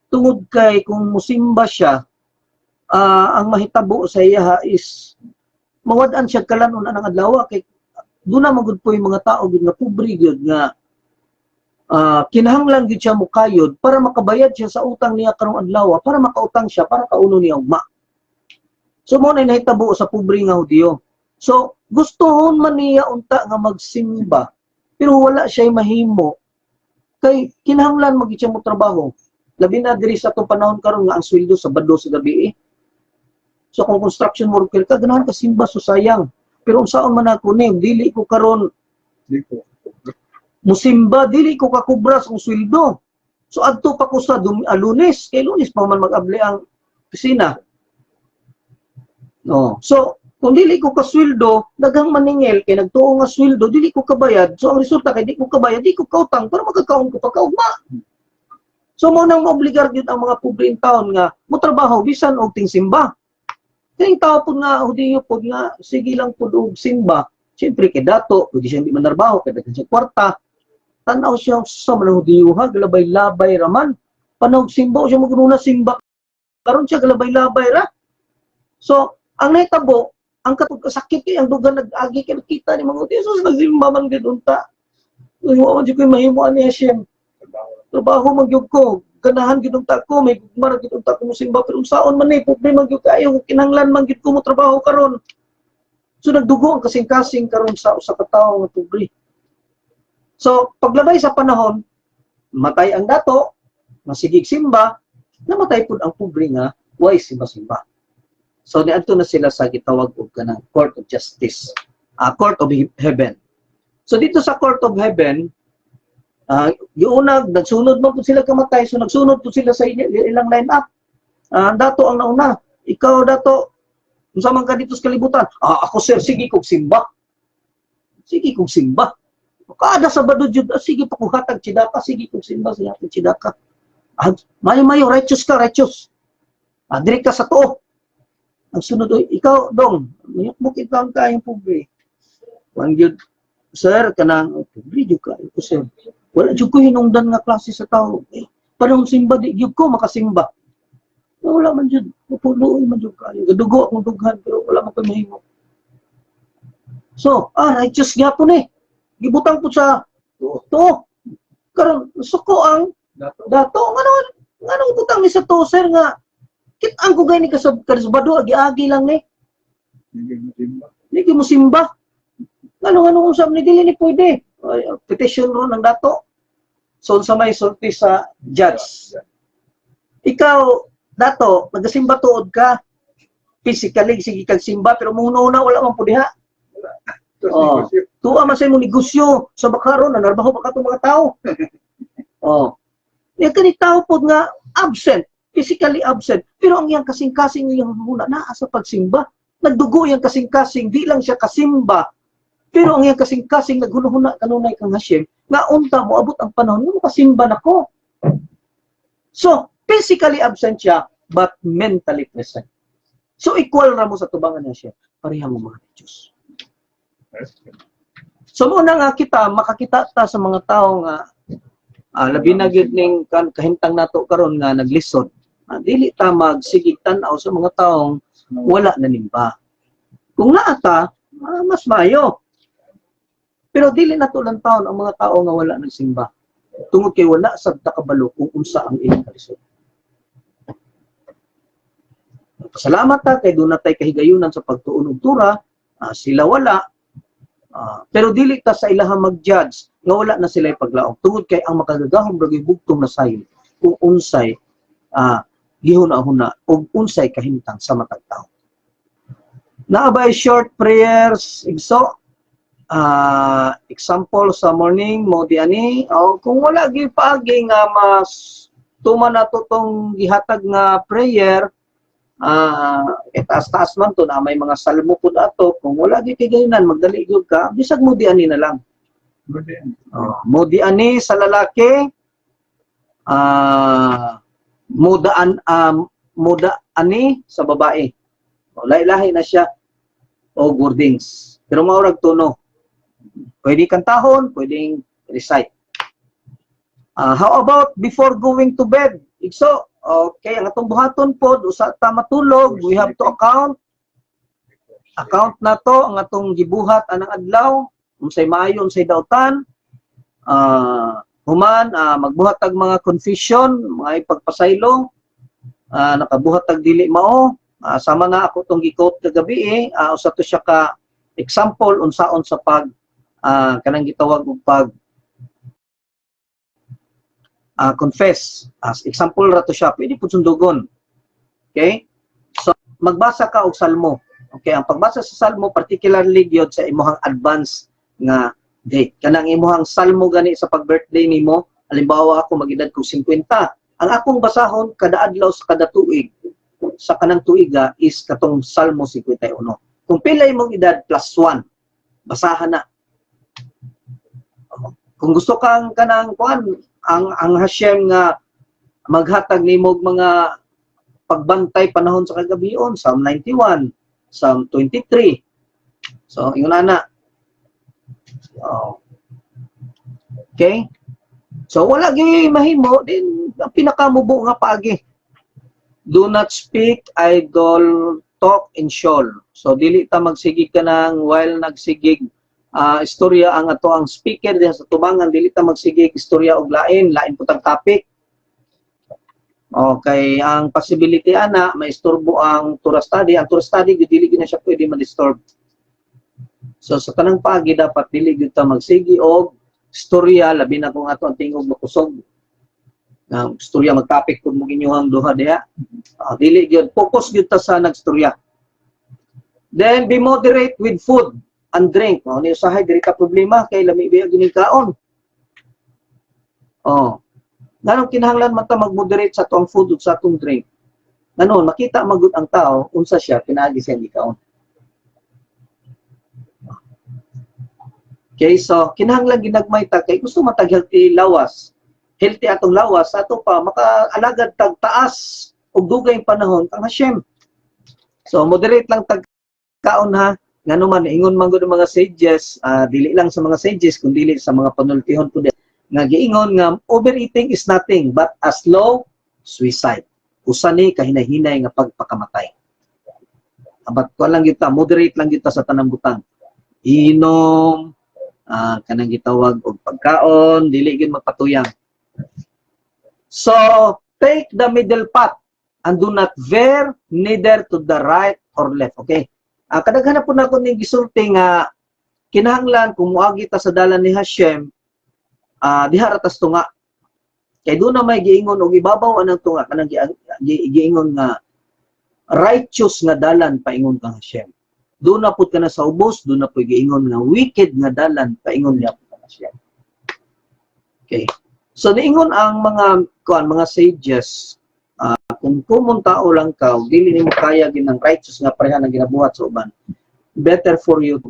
Speaker 1: tungod kay kung musimba siya, ang mahitabo sa iya is mawad-an siya kalanon ang adlaw kay doon na magud po'y mga tao gid nga pobre gid nga kinahanglan gyud siya mukayod para makabayad siya sa utang niya karong adlaw, para makautang siya para kauno niya ugma. So mo na nahitabo sa pobre nga Hudiyo. So gustohon man niya unta nga magsimba pero wala siya mahimo kay kinahanglan magid siya mo trabaho. Labi na diri sa atong panahon karon nga ang sweldo sa bado sa gabi. So kung construction worker ka ganahan ka simba so sayang. Pero unsaon man ako ni dili ko karon musimba dili ko kakubra sa sweldo. So adto pa ko sa Lunes, kay Lunes pa man mag-abli ang opisina. No. So kung dili ko kasweldo, daghang maningil kay nagtuo nga sweldo, dili ko kabayad. So ang resulta kay di ko kabayad, di ko kautang para magkakaon ko pagkaugma. So mo nang maobligar gyud ang mga pobreng taon nga mo trabaho bisan og tingsimba. Kay tao pud nga Hudiyo pud nga sige lang pud og simba. Siyempre kay dato, pwede siya di manarbaho kay daghan siya kwarta. Tanaw siya sa mga Hudiyo ha, galabay-labay raman. Panog simba siya magununa simba. Karon siya galabay-labay ra. So ang nahitabo, ang sakit kay ang dugan nag-agi kay kita ni mga Hudiyo. So nagsimba man gid unta. Wa man jud koy mahimuan niya siya. Trabaho magyud ko, ganahan gyud unta ko, may gugmar gyud unta ko musimba pero unsaon man ni problema gyud kayo kinahanglan man gyud ko mo trabaho karon. So nagdugo ang kasing-kasing karon sa usa ka tawo nga pobre. So paglabay sa panahon, matay ang dato, masigig simba, namatay pud ang pobre nga way simba-simba. So niadto na sila sa gitawag og kanang Court of Justice, Court of Heaven. So dito sa Court of Heaven, yung una, nagsunod mo po sila kamatay, so nagsunod po sila sa ilang line-up. Dato ang nauna. Ikaw, Dato, kung saan ka dito sa kalibutan? Ako, sir, sige kong simba. Sige kong simba. Kada Sabado, sige pa kong hatag chidaka, sige kong simba sa hatag chidaka. Mayo-mayo, righteous ka, righteous. Diri ka sa to. Ang sunod, ikaw, Dong, mayok-bukit lang kayong pobre. One good, sir, kanang, pobre, di ka, ito, sir. Wala jud ko hinungdan nga klase sa tao. Parang simba di jud ko makasimba. Wala man jud, pupuloy man jud kayo. Gadugo akong dughan pero wala man ko mahimo. So, righteous gyapon eh. Gibutang po sa to. Karon suko ang dato nganong butang ni sa to sir nga kit-ang ko gani kasabado agi-agi lang ni. Hindi mo simba. Nganong usab ni dili ni pwede. Petition ron ng dato. So sa may sulti sa judge. Ikaw, dato, nagasimba tuod ka. Physically, sige kag simba, pero muna wala man po diha. Tuwa man sa imong negosyo. Sa bakaron, nanarbaho pa ka itong mga tao. Yung kanit tao po nga absent. Physically absent. Pero ang iyang kasing-kasing yung muna, naa sa pagsimba. Nagdugo yung kasing-kasing, di lang siya kasimba. Pero ang iyang kasing-kasing naghunahuna kanunay kang Hashem, nga unta mo abot ang panahon, nga makasimba na ko. So, physically absent siya, but mentally present. So, equal na mo sa tubangan niya siya. Pareha mo mga Diyos. So, muna nga kita, makakita ta sa mga tao nga, labi na gyud ning kahintang nato karon nga naglisod. Dili ta magsigig tan-aw sa mga taong wala na nimba. Kung naa ta, mas mayo. Pero dili na to lang taon ang mga tao nga wala nagsimba. Tungod kay wala sad takabalo kung unsa ang ilang kalisod. Pasalamat ta kay doon na tay kahigayunan sa pagtuon og tura, sila wala. Pero dili ta sa ilahang mag-judge nga wala na sila paglaom. Tungod kay ang makagagahom ragay bugtong na sayo kung unsay gihuna-huna o unsay kahimtang sa matag tao. Naabay short prayers, igso. Example sa morning mo di ani kung wala gyud paagi nga mas tuman nato tong gihatag nga prayer taas-taas man to na may mga salmo pud ato kung wala gyud kagayonan magdali gyud ka bisag mo di ani na lang mo di ani sa lalaki muda ani sa babae lahi-lahi na siya o wordings pero maurag tuno. Pwede kantahon, pwedeng recite. How about before going to bed? So, okay, ang atong buhaton po, usa ta matulog, we have to account. Account na to, ang atong gibuhat anang adlaw, unsay maayo, unsay dautan. human magbuhat tag mga confession, mga ipagpasaylo, nakabuhat tag dili mao, sama na ako tong gi-quote kagabi usa to siya ka example unsaon sa pag kanang gitawag og pag confess. As example ra to siya, pwede pud sundugon. Okay? So magbasa ka og salmo. Okay, ang pagbasa sa salmo particularly gyud sa imong advance nga date. Kanang imong salmo gani sa pag-birthday nimo, halimbawa ako mag-edad ko 50. Ang akong basahon kada adlaw sa kada tuig sa kanang tuiga is katong Salmo 51. Kung pila imong edad plus 1, basahan na. Kung gusto kang kanang kuan ang Hashem nga maghatag nimo mga pagbantay panahon sa kagabion, Psalm 91, Psalm 23. So, yun na. Okay? So, wala gyud mahimo din ang pinakamubo nga paagi. Do not speak idle talk in shoal. So, dili ta magsigig ka nang while nagsigig istorya ang ato ang speaker diha sa tubangan, dili ta magsigig istorya og lain putang topic. Okay, ang possibility ana maistorbo ang tour study. Ang tour study dili gid na siya pwede ma-disturb. So sa tanang paagi dapat dili gyud ta magsigi og istorya labi na kung ato ang tingog makusog. Ang istorya mag-topic kun mo ginyuhang duha diha. Dili gyud focus gyud ta sa nagstorya. Then be moderate with food and drink. Ni usahay diri ka problema kay lami biya gining kaon. Ganong kinahanglan man ta mag-moderate sa atong food ug sa atong drink. Ganon, makita magud ang tao unsa siya pinaagi sa kaon. Okay, so kinahanglan ginagmay ta kay gusto matag healthy lawas. Healthy atong lawas ato pa makaalagad tag taas ug dugay panahon kang Hashem. So moderate lang tag kaon ha. Ngano man ingon man gud mga sages, dili lang sa mga sages kundi sa mga panultihon pud nga giingon nga overeating is nothing but a slow suicide. Usa ni kahinahinay nga pagpakamatay. Abat ko lang kita, moderate lang kita sa tanang butang. Inom, kanang gitawag og pagkaon, dili gyud magpatuyang. So, take the middle path and do not veer neither to the right or left. Okay? Kadaghan po na ko ning gisulti nga kinahanglan kung muagi ta sa dalan ni Hashem, diha ratas tunga. Kay doon na may giingon og ibabaw anang tunga kanang giingon nga righteous nga dalan paingon kang Hashem. Doon na pud kana sa ubos, doon na pud giingon nga wicked nga dalan paingon niya kang Hashem. Okay. So niingon ang mga sages, kung common tao lang ka, dili nimo kaya ginang righteous nga pareha nga ginabuhat sa uban, better for you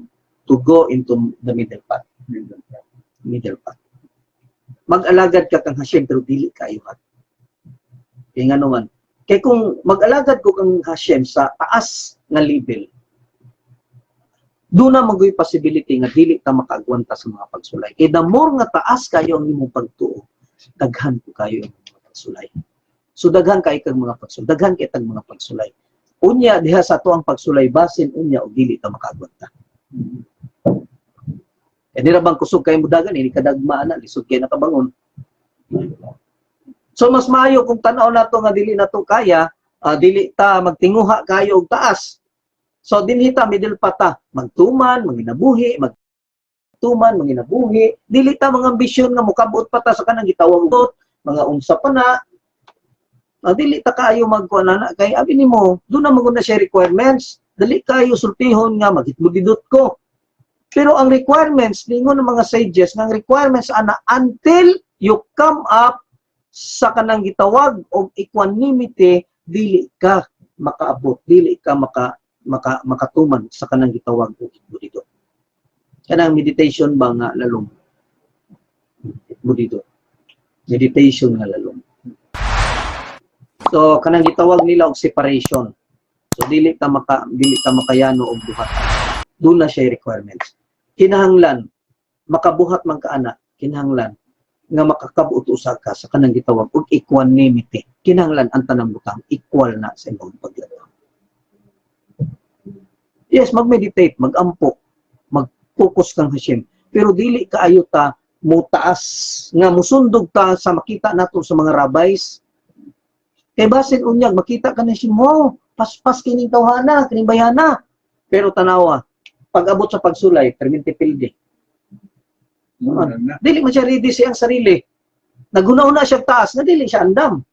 Speaker 1: to go into the middle path. Middle path. Mag-alagad ka kang Hashem pero dili kayo hat. Kaya nga naman. Kaya kung mag-alagad ko kang Hashem sa taas nga level, doon na mag-uwi possibility nga dili ta makaagwanta sa mga pagsulay. Kaya the more nga taas kayo ang imong pagtuo, daghan ko kayo ang mga pagsulay. So daghan kayo kang mga pagsulay. Daghan kayo tag mga pagsulay. Unya, diha sa to ang pagsulay basin, unya o dili ta makaagwanta. Hindi na bang kusog kayo mudagan, hindi kadagmaan na, lisod kayo nakabangon. So mas maayo kung tanaw na to nga dili na to kaya, dili ta magtinguha kayo og taas. So dinhi ta middle pa ta, magtuman, manginabuhi, dili ta mga ambisyon nga mukabot pa ta sa kanang gitawag utot, mga unsa pa na. Dili ta kayo magkuan na kay abi nimo, do na maguna siya requirements, dili kayo sultihon nga maghitmudidot ko. Pero ang requirements, ningon ng mga sages, ng requirements ana until you come up sa kanang gitawag o equanimity, dili ka makaabot, dili ka makatuman sa kanang gitawag o dito. Kanang meditation ba nga lalong? Dito. Meditation nga lalong. So kanang gitawag nila og separation. So dili ta makayano og buhat. Doon na siya requirements. Kinahanglan makabuhat man ka ana, kinahanglan nga makakabuot usa ka sa kanang gitawag og equanimity. Kinahanglan ang tanang butang equal na sa imong paglato. Yes, mag-meditate, mag-ampo, mag-focus kang Hashem, pero dili kaayo ta mutaas nga musundog ta sa makita nato sa mga rabbis. Kay basin unyag makita ka na siya mo, paspas kining tawhana, kining bayana. Pero tanawa, pag abot sa pagsulay, perminti pildi. Dili man siya ready siyang sarili. Naguna-una siya taas, nga dili siya andam.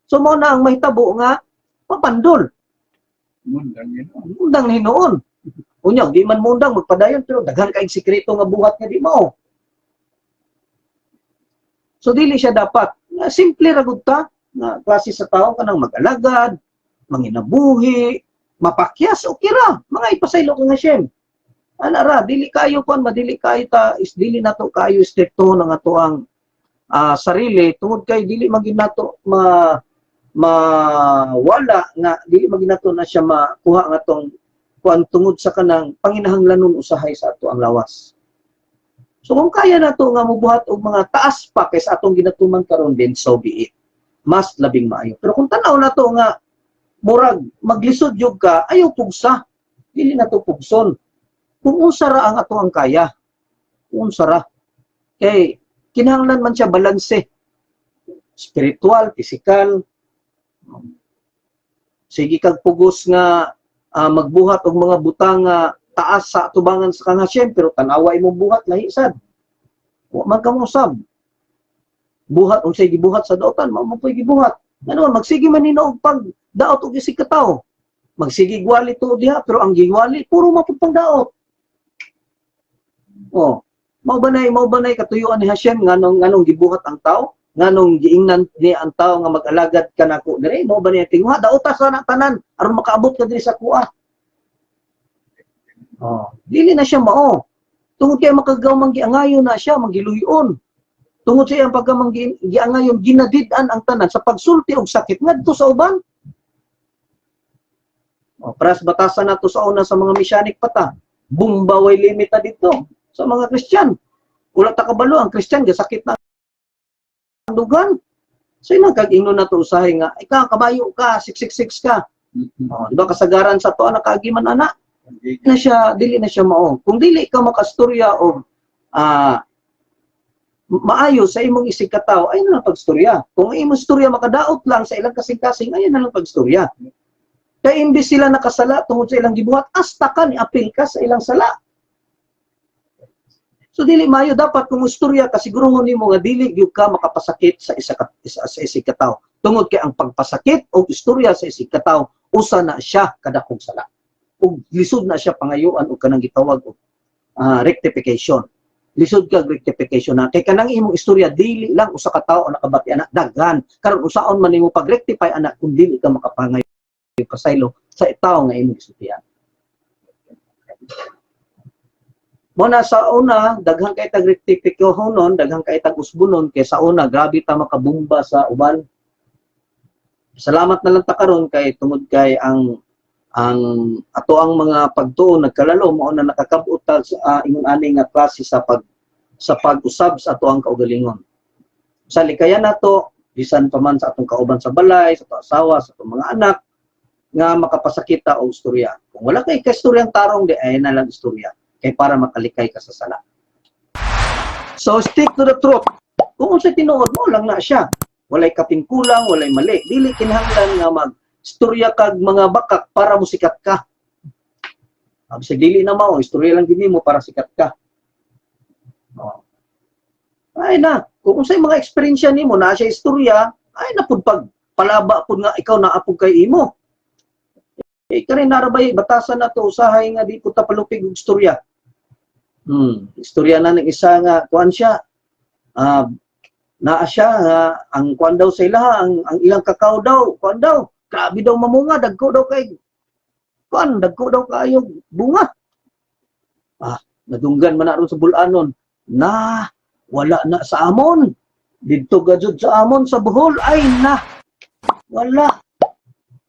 Speaker 1: So mo na ang mahitabo nga, mapandol. Mundang hinoon. Unyag, di man mundang, magpadayon, pero daghan kaing sikreto nga buhat nga di mo. So dili siya dapat, simple ragod ta, nga klase sa tao ka nang mag-alagad, manginabuhi, mapakyas, okay ra, mga ipasaylo ka nga siyem. Ra, dili kayo kon, madili kayo ta, is dili nato kayo stricto ng ato ang sarili, tungod kay dili magin nato mawala nga, dili magin nato na siya makuha nga tong kuan tungod sa kanang panginahanglanon usahay sa ato ang lawas. So kung kaya nato nga mubuhat og mga taas pa kaysa atong ginatuman karon din, so be it. Mas labing maayo. Pero kung tanaw nato nga murag maglisod jud ka, ayaw pugsa. Dili nato pugson. Kung unsa ra ang ato ang kaya, kung unsa ra. Kay kinahanglan man siya balanse. Spiritual, physical. Sige kag pugos nga magbuhat og mga butang taas sa tubangan sa kangasyen, pero tanawa imong buhat lahi sad. Wa man ka usab. Buhat unsay gibuhat sa daotan, mao man poy gibuhat. Ano magsige man nino og pag daot og isig ka tawo. Magsige gwali to diha, pero ang giwali puro maputang daot. Oh, mao banay katuyuan ni Hashem nganong gibuhat ang tawo, nganong giingnan ni ang tawo nga mag-alagad kanako diri, mao banay tingwa daota sa tanan aron makaabot ka diri sa kuha. Oh, dili na siya mao. Tungod kay makagaw man giangayon na siya, magiluyon. Tungod sa iyang pagkamang giangayon, ginadid-an ang tanan sa pagsulti og sakit ngadto sa uban. Oh, pras batasan nato sa una sa mga misyanik pata. Bumba way limita dito sa mga Kristyan. Wala ta kabalo ang Kristyan gasakit na ang dugan. So ina kag ingnon nato usahay nga ikaw kabayo ka, 666 ka. Oh, di ba kasagaran sa to anak kaagiman ana? Na siya, dili na siya mao. Kung dili ka makastorya o maayo sa imong isig katawo, ay na lang pagstorya. Kung imong storya makadaot lang sa ilang kasing-kasing, ay na lang pagstorya. Kaya imbis sila nakasala tungod sa ilang gibuhat, hasta ka ni apil ka sa ilang sala. So dili maayo dapat kung istorya ka siguruhon nimo nga dili gyud ka makapasakit sa isig katawo. Tungod kay ang pagpasakit o istorya sa isig katawo usa na siya kadakong sala. Ug lisod na siya pangayuan og kanang gitawag og rectification. Lisod kag rectification na kay kanang imong istorya dili lang usa ka tawo nakabati anak daghan karon usaon man nimo pag-rectify anak kung dili ka makapangayo pasaylo sa tawo nga imong istorya. Muna sa una daghan kay tag rectification, daghan kay tag usbonon kay sa una grabe ta makabumba sa uban. Salamat na lang ta karon kay tungod kay ang ato ang mga pagtuon nagkalalo mao na nakakabuot sa imong ani nga klase sa pag-usab sa ato ang kaugalingon. Sa likayan nato bisan pa man sa atong kauban sa balay, sa atong asawa, sa atong mga anak nga makapasakita og istorya. Kung wala kay kastoryang tarong di ay na lang istorya kay para makalikay ka sa sala. So stick to the truth. Kung unsay tinuod mo lang na siya. Walay kapingkulang, walay mali. Dili kinahanglan nga istorya kag mga bakak para mo sikat ka. Sa dili na mao, istorya lang gini mo para sikat ka. Oh. Ay na, kung unsay mga eksperyensya nimo na siya istorya, ay na pud pag palaba pud nga ikaw na apog kay imo. Kani narabay batasan na to usahay nga di pud ta palupig og istorya. Istorya na ng isa nga kuan siya. Naa siya nga ang kuan daw sa ilaha, ang ilang kakao daw, kuan daw. Grabe daw mamunga, dagko daw kay kuan, dagko daw kayo bunga. Nadunggan man na ron sa bulanon. Na, wala na sa amon. Dito gajud sa amon sa Bohol, ay na. Wala.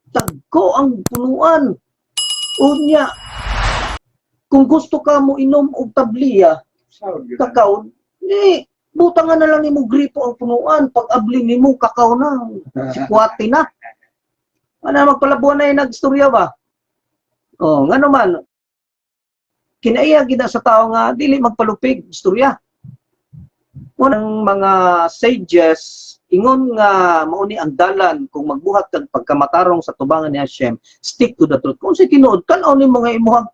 Speaker 1: Dagko ang punuan. Unya, kung gusto ka mo inom og tabliya, kakao, butangan na lang nimo gripo ang punuan. Pag abli nimo kakao na, sikwati na. Ano magpalabuan na yung nag-istorya ba? Oh, nga naman, kinaiya gina sa tao nga, dili magpalupig, istorya. Unang mga sages ingon nga mao ni ang dalan kung magbuhat kag pagkamatarong sa tubangan ni Hashem, stick to the truth. Kung si tinuod tan-aw ni mga imuhang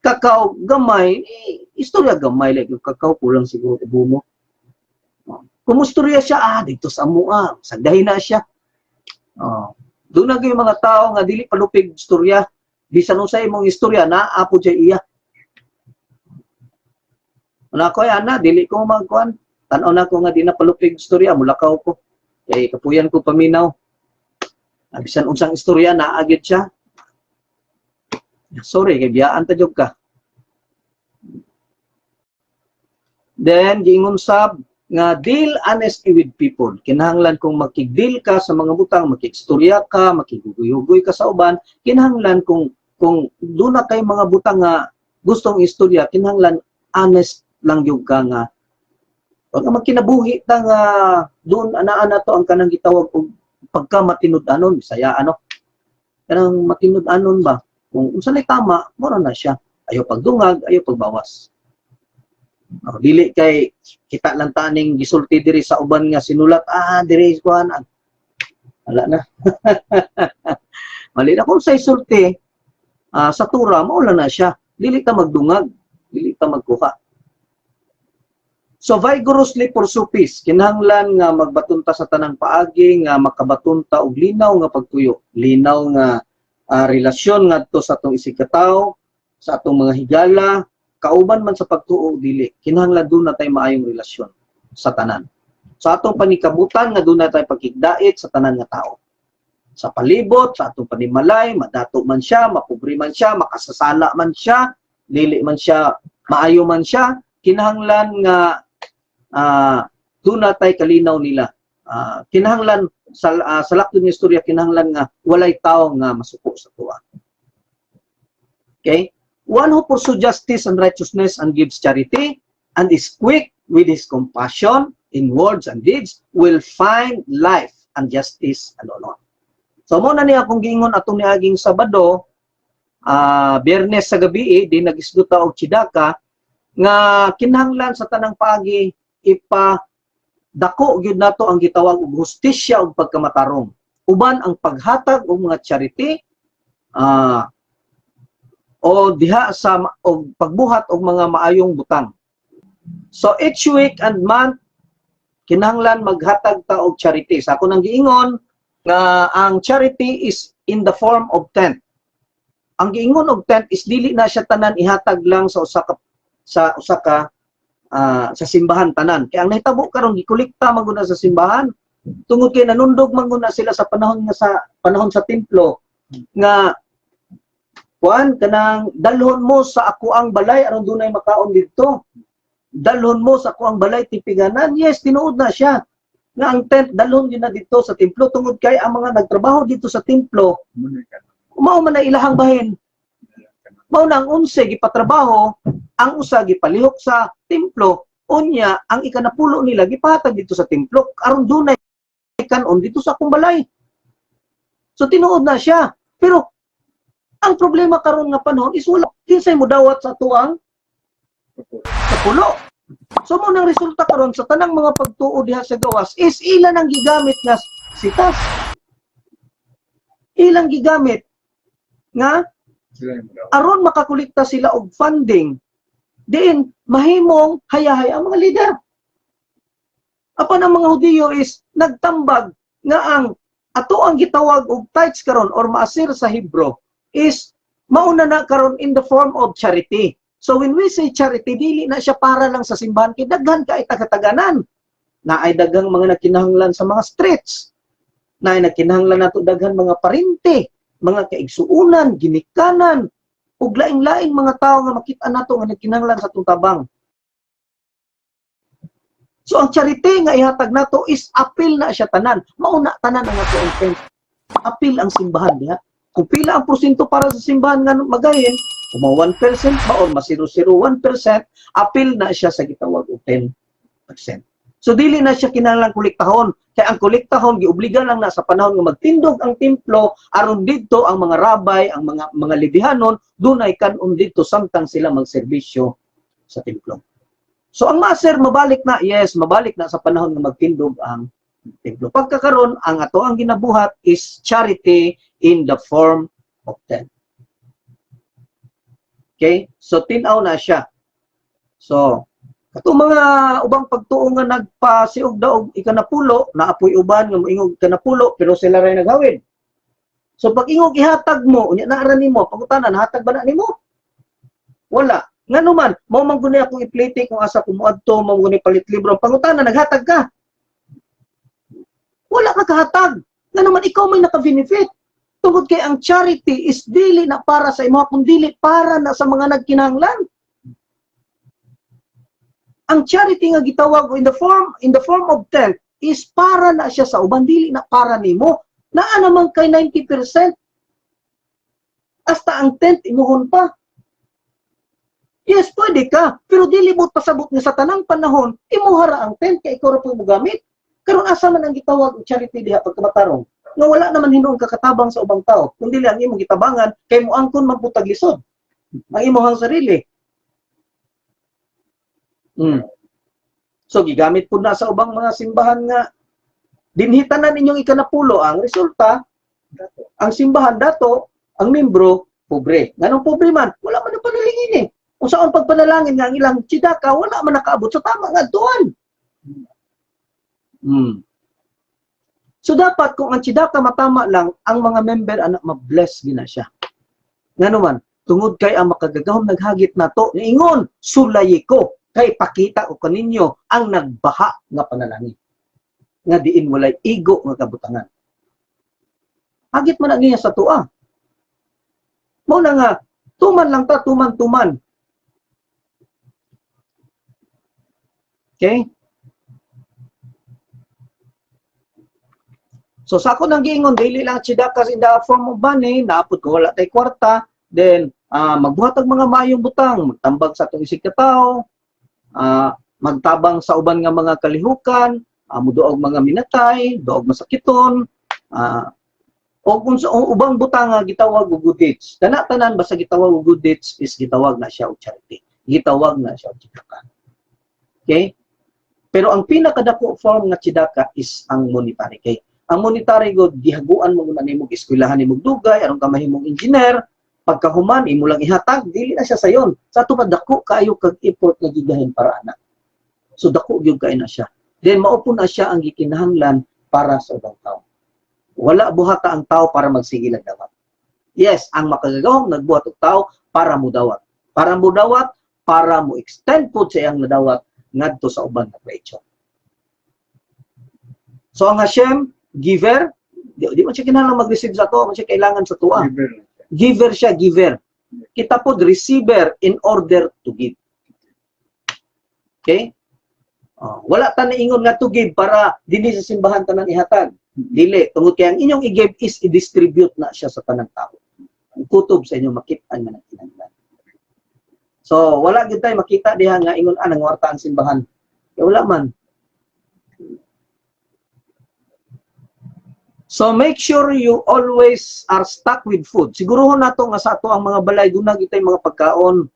Speaker 1: kakao gamay, istorya gamay like yung kakao kulang siguro ibumo. Kung istorya siya dito sa amua, sagdahin na siya. Doon na yung mga tao nga dili palupig istorya. Bisan usay imong istorya naapo siya iya. Ana ko ana dili ko magkuan. Tan-aw na ko nga di na palupig istorya, mulakaw ko. Kay kapuyan ko paminaw. Bisan unsang istorya naagid siya. Sorry, kay biyaan ta jud ka. Then giingon sab nga deal honestly with people. Kinahanglan kung makig-deal ka sa mga butang, makig-istorya ka, makiguguy-guy ka sa uban, kinahanglan kung doon na kay mga butang nga gustong istorya, kinahanglan honest lang yung ka nga. Pag magkinabuhi ta nga doon ana to ang kanang gitawag og pagka matinud-anon, Bisaya kanang matinud-anon ba? Kung unsa tama, mura na siya. Ayaw pagdungag, ayaw pagbawas. Dili kay kita lang taning gisulti diri sa uban nga sinulat diri kuan wala na. Mali na kung sa isulti sa tura mao lang na siya, dili ta magdungag, dili ta magkuha. So vigorously pursue peace, kinahanglan nga magbatunta sa tanang paagi nga makabatunta og linaw nga pagtuyo, linaw nga relasyon ngadto sa atong isigkatawo, sa atong mga higala, kauban man sa pagtuo dili, kinahanglan doon na tayo maayong relasyon sa tanan. Sa atong panikabutan nga doon na tayo pagkigdait sa tanan nga tao. Sa palibot, sa atong panimalay, madato man siya, mapobre man siya, makasasala man siya, dili man siya, maayo man siya, kinahanglan nga doon na tayo kalinaw nila. Kinahanglan sa laktod ng istorya, kinahanglan nga walay tao nga masuko sa tuwa. Okay? One who pursues justice and righteousness and gives charity and is quick with his compassion in words and deeds will find life and justice and honor. So muna niya akong giingon atong niaging Sabado, Biyernes sa gabi, di nagisguta og chidaka nga kinahanglan sa tanang paagi dako gyud nato ang gitawag og hustisya ug pagkamatarong. Uban ang paghatag og mga charity o diha sa pagbuhat og mga maayong butang. So each week and month kinahanglan maghatag ta og charity. Sa ako nang giingon nga ang charity is in the form of tent. Ang giingon og tent is dili na siya tanan ihatag lang sa usa ka sa simbahan tanan. Kaya ang nahitabo karon gikolekta man gud sa simbahan tungod kay nanundog man gud sila sa panahon sa templo nga kuan kanang dalhon mo sa ako ang balay aron dunay makaon didto. Dalhon mo sa ako ang balay tipiganan. Yes, tinuod na siya. Nga ang tent dalhon din na dito sa templo tungod kay ang mga nagtrabaho dito sa templo mao man na ilahang bahin. Mao na ang unse gipatrabaho, ang usa gipalihok sa templo, unya ang ikanapulo nila gipahatag dito sa templo aron dunay kanon dito sa akong balay. So tinuod na siya. Pero ang problema karon nga panahon is wala kinsay mo dawat sa tuang sa pulo. So mo nang resulta karon sa tanang mga pagtuo diha sa gawas is ilan ang gigamit nga sitas. Ilang gigamit nga aron makakolekta sila og funding. Diin mahimong hayahay ang mga leader. Apan ang mga Hudiyo is nagtambag nga ang ato ang gitawag og tithes karon or maasir sa Hebro is mauna na karon in the form of charity. So when we say charity, dili na siya para lang sa simbahan, kay daghan ka taga-taganan. Na ay daghang mga nakinahanglan sa mga streets. Na ay nakinahanglan nato daghan mga parinte, mga kaigsuunan, ginikanan, ug laing-laing mga tao nga makita nato nga nakinahanglan sa atong tabang. So ang charity nga ihatag nato is appeal na siya tanan. Mauna tanan ang ato intent. Appeal ang simbahan diha. Kung pila ang porsyento para sa simbahan nga magayon, kung 1% ba o ma-0.01%, appeal na siya sa gitawag og 10%. So dili na siya kinahanglan kolektahon. Kaya ang kolektahon giobliga lang na sa panahon nga magtindog ang templo aron didto ang mga rabay, ang mga lebihanon dunay kanon didto samtang sila magserbisyo sa templo. So ang maser mabalik na, yes, mabalik na sa panahon nga magtindog ang templo. Pagkakaroon, ang ato ang ginabuhat is charity in the form of tent. Okay? So tinaw na siya. So katong mga ubang pagtuo nga nagpasiog daog ikanapulo, naapoy uban nga moingog ikanapulo pero sila ray naghawid. So pag ingog ihatag mo, unya naara nimo, pangutanan hatag ba na nimo? Wala. Ngano man, mao man guni akong i-plate kung asa ko moadto, mao guni palit libro, pangutanan naghatag ka. Wala ka kahatag. Ngano man ikaw may naka-benefit. Tungod kay ang charity is dili na para sa imo, kundi para na sa mga nagkinahanglan. Ang charity nga gitawag in the form of tent is para na siya sa uban, dili na para nimo. Naa naman kay 90%. Hasta ang tent imuhon pa. Yes, pwede ka. Pero dili mo pasabot nga sa tanang panahon, imuhara ang tent kay ikaw ra po mo gamit. Karon asa man ang gitawag og charity diha pagkamatarong? Nga wala naman hinuon kakatabang sa ubang tao. Kundi lang imong gitabangan kay moangkon magputag lisod. Ang imong sarili. So gigamit pud na sa ubang mga simbahan nga dinhitanan ninyong ikanapulo, ang resulta ang simbahan dato, ang membro pobre. Nganong pobre man? Wala man ang panalingin eh. Kung saan pagpanalangin nga ang ilang tsidaka, wala man nakaabot sa tama nga tuwan. So dapat kung ang tsidaka matama lang, ang mga member anak ma-bless gina siya. Ngano man, tungod kay ang makagagahom naghagit nato, niingon, sulayi ko, kay pakita ko kaninyo ang nagbaha nga panalangin. Nga diin walay igo nga kabutangan. Hagit man niya sa tua. Mao na nga, tuman lang ta, tuman-tuman. Okay? So sa ako nang giingon, dili lang tsidakas in the form of money, naapod ko wala tay kwarta, then magbuhat og mga mayong butang, magtambag sa atong isig ka tawo, magtabang sa uban nga mga kalihukan, muduog mga minatay, duog masakiton, o kung sa ubang butang nga gitawag og good deeds. Tanan basta gitawag og good deeds is gitawag na siya og charity. Gitawag na siya og tzidaka. Okay? Pero ang pinakadako form nga tzidaka is ang monetary kay. Ang monetary god gihaguan mo na nimo eskwelahan nimo dugay aron ka mahimong engineer, pagkahuman imo lang ihatag, dili na siya sayon. Sa ato dako kaayo kag effort nga gigahin para ana. So dako gyud kay na siya. Then maupo na siya ang gikinahanglan para sa ubang tao. Wala buhata ang tao para magsigil ang dawat. Yes, ang makagagahom nagbuhat og tao para mudawat. Para mudawat, para mo extend po sa iyang nadawat ngadto sa uban nga creature. So ang Hashem, giver, di mo siya kinahanglan mag-receive sa to, man siya kailangan sa tuwa. Giver siya, giver. Kita po receiver in order to give. Okay? Wala ta naingon nga to give para dinhi sa simbahan tanan ihatag. Dili, tungod kay ang inyong i-give is i-distribute na siya sa tanang tao. Ang kutob sa inyong makit-an man ang kinahanglan. So, wala gyud tay makita diha nga ingon anang warta ang simbahan. Kaya wala man. So, make sure you always are stocked with food. Siguruhon nato nga sa ato ang mga balay dunag itay mga pagkaon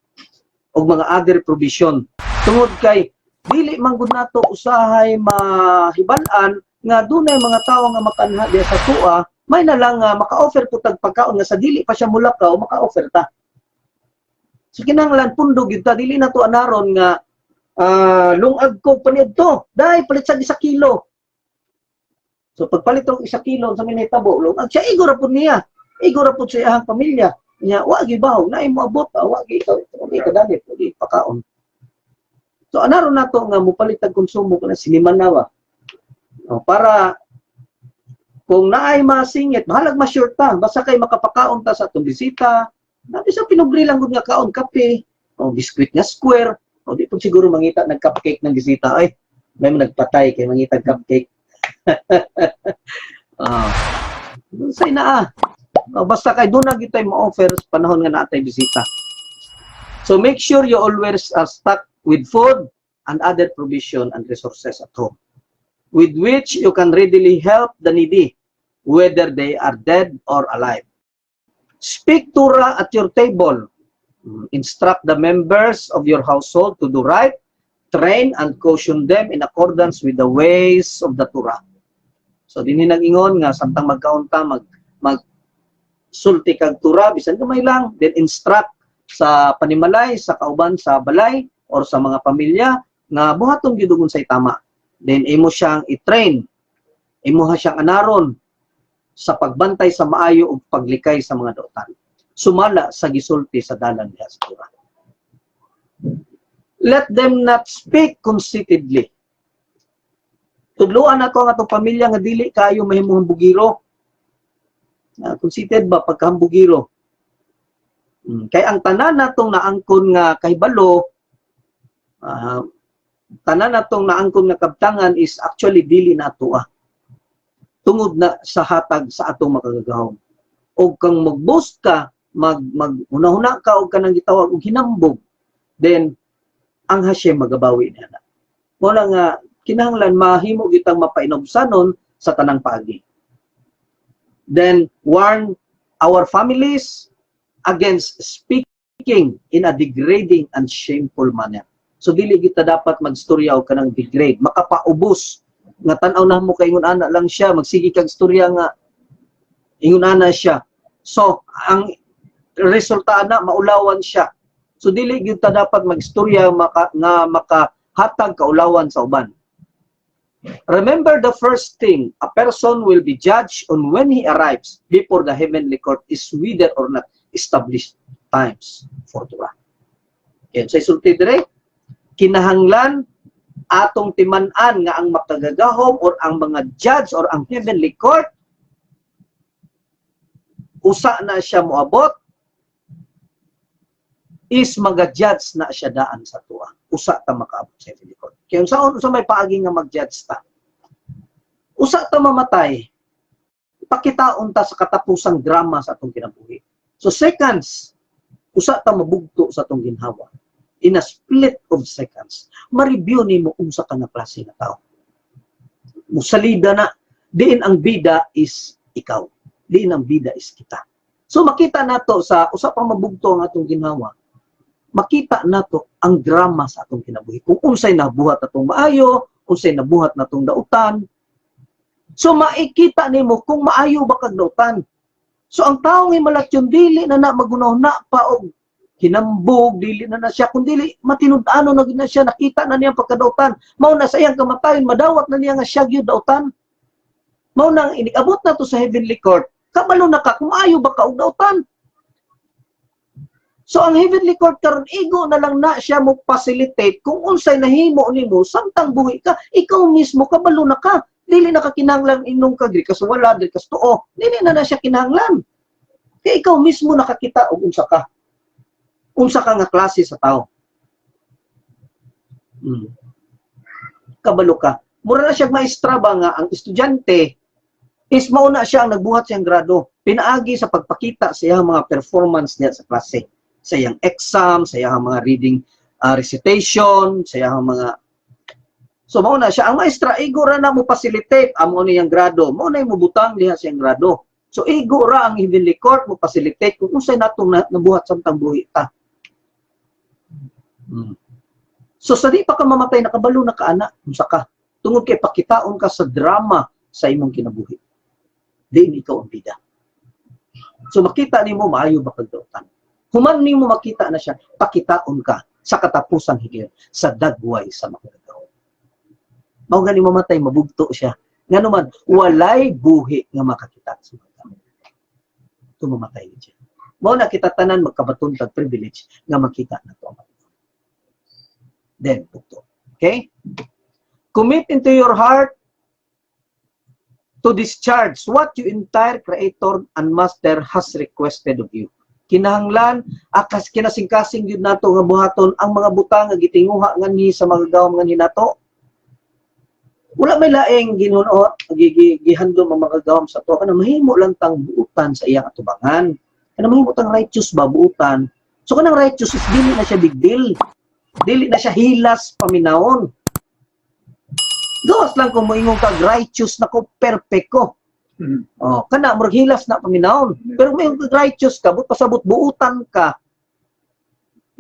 Speaker 1: o mga other provision. Tungod kay dili man gud nato usahay mahibal-an nga dunay mga tawo nga makanha diha sa tuwa, may na lang maka-offer po tag pagkaon nga sa dili pa siya mulakaw, maka-offer ta. So kinahanglan pundo gyud ta, dili na to anaron nga lungag ko paniadto, dai palit sa 1 kilo. So pagpalit og 1 kilo sa minitabo, lungag siya igora pud niya. Igora pud sa iyang pamilya. Nya wa gyud baho, naay mo abot, wa gyud ikaw dalit, di pakaon. So anaron nato nga mupalit og konsumo kana sinimanawa. Para kung naay masingit, mahalag ma-sure ta, basta kay makapakaon ta sa atong bisita, nabi sa pinugri lang gud nga kaon, kape, o biskwit nga square, o di po siguro mangita nag-cupcake ng bisita, ay, may nagpatay kay mangita cupcake. Say na basta kay doon na gyud tay mo-offer sa panahon nga naatay bisita. So make sure you always are stocked with food and other provision and resources at home, with which you can readily help the needy, whether they are dead or alive. Speak Torah at your table. Instruct the members of your household to do right train and caution them in accordance with the ways of the Torah. So dinhi nag-ingon nga samtang magkaunta mag sulti kag Torah bisan gamay lang, then instruct sa panimalay, sa kauban sa balay or sa mga pamilya nga buhaton gyud sa tama. Then imo siyang i-train, imo siyang anaron sa pagbantay sa maayo ug paglikay sa mga dautan. Sumala sa gisulti sa dalan niya sa Torah. Let them not speak conceitedly. Tudluan nato ang atong pamilya nga dili kayo mahimong hambugiro. Conceited ba pagkahambugiro? Kay ang tanan natong naangkon nga kahibalo, tanan natong naangkon nga kabtangan is actually dili nato tungod na sa hatag sa atong makagagahom. Og kang mag-boast ka, mag-hunahuna ka og kanang gitawag og hinambog, then ang Hashem magabawi niya na. Muna nga kinahanglan mahimo gitang mapainobsanon sa tanang paagi. Then warn our families against speaking in a degrading and shameful manner. So dili kita dapat magstorya og kanang degrade, makapaubos nga tan-aw na mo kay ingon ana lang siya, magsige kag storya nga ingon ana siya. So ang resulta na maulawan siya. So dili gyud ta dapat magstorya nga makahatag kaulawan sa uban. Remember the first thing, a person will be judged on when he arrives before the heavenly court is whether or not established times for Torah. Yan, sa isulti dire, kinahanglan atong timan-an nga ang makagagahom or ang mga judge or ang heavenly court, usa na siya moabot, is mag-judge na siya daan sa tuwa. Usa ta makaabot sa heavenly court. Kaya unsa may paagi nga mag-judge ta. Usa ta mamatay. Pakitaon ta sa katapusang drama sa atong kinabuhi. So seconds, usa ta mabugto sa atong ginhawa. In a split of seconds, ma-review nimo unsa ka na klase nga tao. Musalida na, diin ang bida is ikaw. Diin ang bida is kita. So makita nato sa usa pang mabugto ang atong ginhawa. Makita nato ang drama sa atong kinabuhi. Kung unsay nabuhat atong maayo, unsay nabuhat natong dautan. So maikita nimo kung maayo ba kag dautan. So ang tawo nga malatyon dili na magunahuna pa og hinambog, dili na siya kun dili matinud-ano na gid na siya, nakita na niya pagkadautan. Mao na sa iyang kamatayon madawat na niya nga siya gyud dautan. Mao nang iniabot na to sa heavenly court. Kabalo na ka kung maayo ba ka og dautan. So ang heavenly court karon igo na lang na siya mo facilitate kung unsay nahimo nimo samtang buhi ka, ikaw mismo kabalo na ka. Dili na ka kinahanglan inong kagri kasi wala dili kas tuo. Dili na siya kinahanglan. Kaya ikaw mismo nakakita og unsa ka. Unsa ka nga klase sa tao. Kabalo ka. Mura na siya maestra ba nga ang estudyante is mauna siya ang nagbuhat siyang grado. Pinaagi sa pagpakita sa iyang mga performance niya sa klase. Sa iyang exam, sa iyang mga reading recitation, sa iyang mga... So, mauna siya. Ang maestra, igora na mo facilitate amo niyang grado. Mauna yung mubutang diha siyang grado. So, igora ang heavenly court mo facilitate kung usay natong nabuhat samtang buhi ta. So, sa di pa ka mamatay, nakabalo na ka, ana, unsa ka. Tungod kay pakitaon ka sa drama sa imong kinabuhi. Diin ikaw ang bida. So, makita nimo maayo ba kag dautan. Human nimo makita na siya, pakitaon ka sa katapusang higit sa dagway sa makagagahom. Mao gani mamatay, mabugto siya. Nga naman, walay buhi nga makakita sa makagagahom. Ito mamatay siya. Mao na kita tanan magkabaton kag privilege nga makita na to. Then, bugto. Okay? Commit into your heart to discharge what your entire Creator and Master has requested of you. Kinahanglan akas kinasing-kasing gyud nato nga buhaton ang mga butang nga gitinguha nganhi sa magagawom nganhi nato. Wala may laing Ginoo gihandom ang magagawom sa to kana mahimo lang tang buutan sa iyang atubangan. Kana mahimo tang righteous ba buutan. So kanang righteous is dili na siya big deal. Dili na siya hilas paminawon. Gawas lang kung moingon kag righteous na ko perfect ko. Oh, kana murag hilas na paminawon. Pero may righteous ka, but pasabot buutan ka.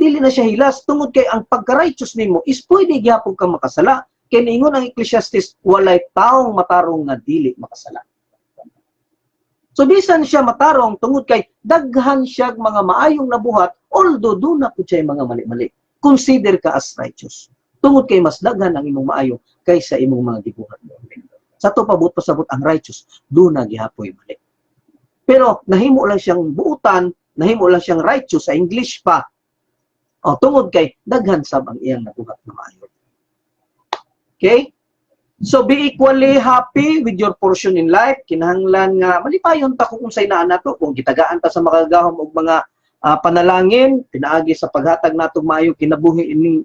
Speaker 1: dili na siya hilas tungod kay ang pagka-righteous nimo is pwede gyapon kang makasala. Kay niingon ang Ecclesiastes, walay taong matarong nga dili makasala. So bisan siya matarong tungod kay daghan siya mga maayong nabuhat, although doon na po siya mga mali-mali. Consider ka as righteous. Tungod kay mas daghan ang imong maayo kaysa imong mga gibuhat. Sa to pabut pasabot ang righteous, doon na gihapoy mali. Pero nahimo lang siyang buutan, nahimo lang siyang righteous sa English pa. O tungod kay daghan sab ang iyang nabuhat na maayo. Okay? So be equally happy with your portion in life. Kinahanglan nga malipayon ta kung unsay naa nato, kung gitagaan ta sa makagahom og mga panalangin, pinaagi sa paghatag nato maayo kinabuhi ining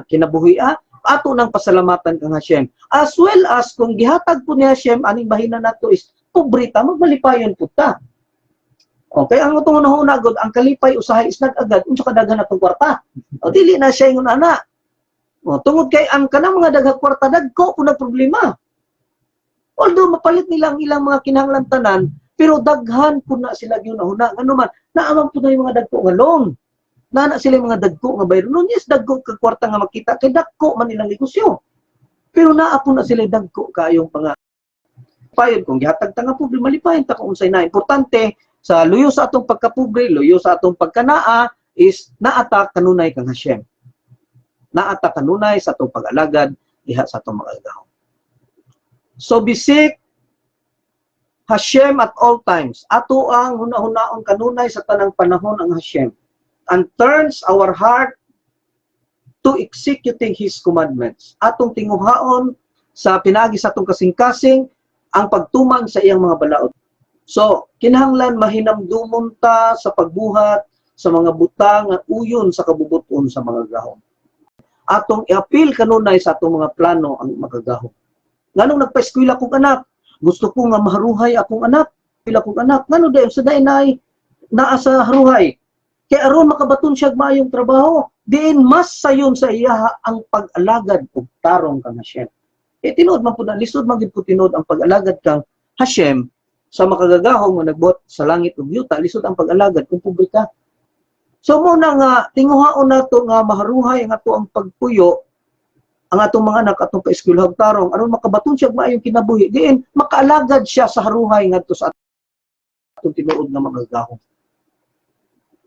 Speaker 1: kinabuhi ato nang pasalamatan kang Hashem. As well as kung gihatag po ni Hashem aning bahina nato is pobrita, magmalipayon po ta. Okay, ang utong hunahunagod ang kalipay usahay is nag-agad unsa kadaghan natong kwarta. O dili na siya ingon ana. O, tungod kay ang kanang mga daghang kwarta dagko po na problema. Although mapalit nila ang ilang mga kinahanglan tanan, pero daghan po na sila ginahuna. Ngano man, naaman po na yung mga dagko nga loan. Na sila yung mga dagko nga bayro. Noon yes, dagko ka kwarta nga makita, kay dagko man ilang negosyo. Pero naa po na sila dagko kayong mga payon kung gihatag ta nga pobre, malipayon ta kung unsay na. Importante, sa luyo sa atong pagkapobre, luyo sa atong pagkanaa, is naata kanunay kang Hashem. Naata kanunay sa atong pag-alagad diha sa atong mga gahom. So bisik Hashem at all times. Ato ang hunahunahon kanunay sa tanang panahon ang Hashem. And turns our heart to executing His commandments. Atong tinguhaon sa pinagi sa atong kasing-kasing ang pagtuman sa iyang mga balaod. So, kinahanglan mahinamdumon ta sa pagbuhat sa mga butang at uyon sa kabubuton sa mga gahom. Atong i-appeal kanunay sa atong mga plano ang makagahom. Nganong nagpa-eskwela kong anak, gusto ko nga maharuhay akong anak, pila kong anak, ngano dayon sa dainay naa sa haruhay. Kay aron makabaton siya maayong trabaho, diin mas sayon sa iya ang pag-alagad ug tarong kang Hashem. Tinuod man pud lisod man gid ko tinuod ang pag-alagad kang Hashem sa makagagahom nga nagbuhat sa langit ug yuta, lisod ang pag-alagad kung pobre ka. So mo na nga tinguhaon nato nga maharuhay ang ato ang pagpuyo ang atong mga anak atong pa-eskwelahan tarong aron makabaton siya maayong kinabuhi diin makaalagad siya sa haruhay ngadto sa atong tinuod nga magagahom.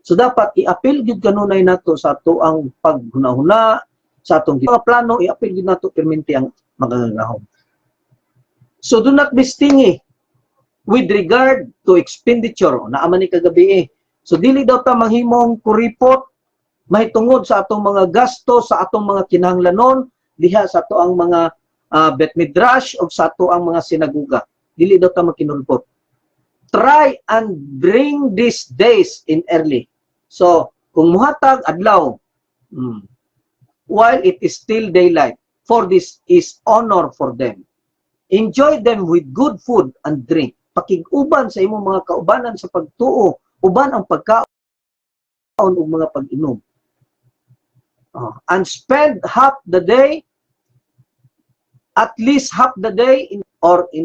Speaker 1: So dapat i-appeal gid kanunay nato sa ato ang paghunahuna sa atong mga plano, i-appeal gid nato permanente ang magagahom. So do not be stingy with regard to expenditure. Naaman ni kagabi So dili daw ta manghimong kuripot mahitungod sa atong mga gasto sa atong mga kinahanglanon diha sa ato ang mga bet midrash o sa ato ang mga sinaguga. Dili daw ta makinulpot. Try and bring these days in early. So kung muhatag adlaw while it is still daylight, for this is honor for them. Enjoy them with good food and drink. Pakig-uban sa imong mga kaubanan sa pagtuo, uban ang pagkaon ug mga pag-inom. And spend half the day, at least half the day in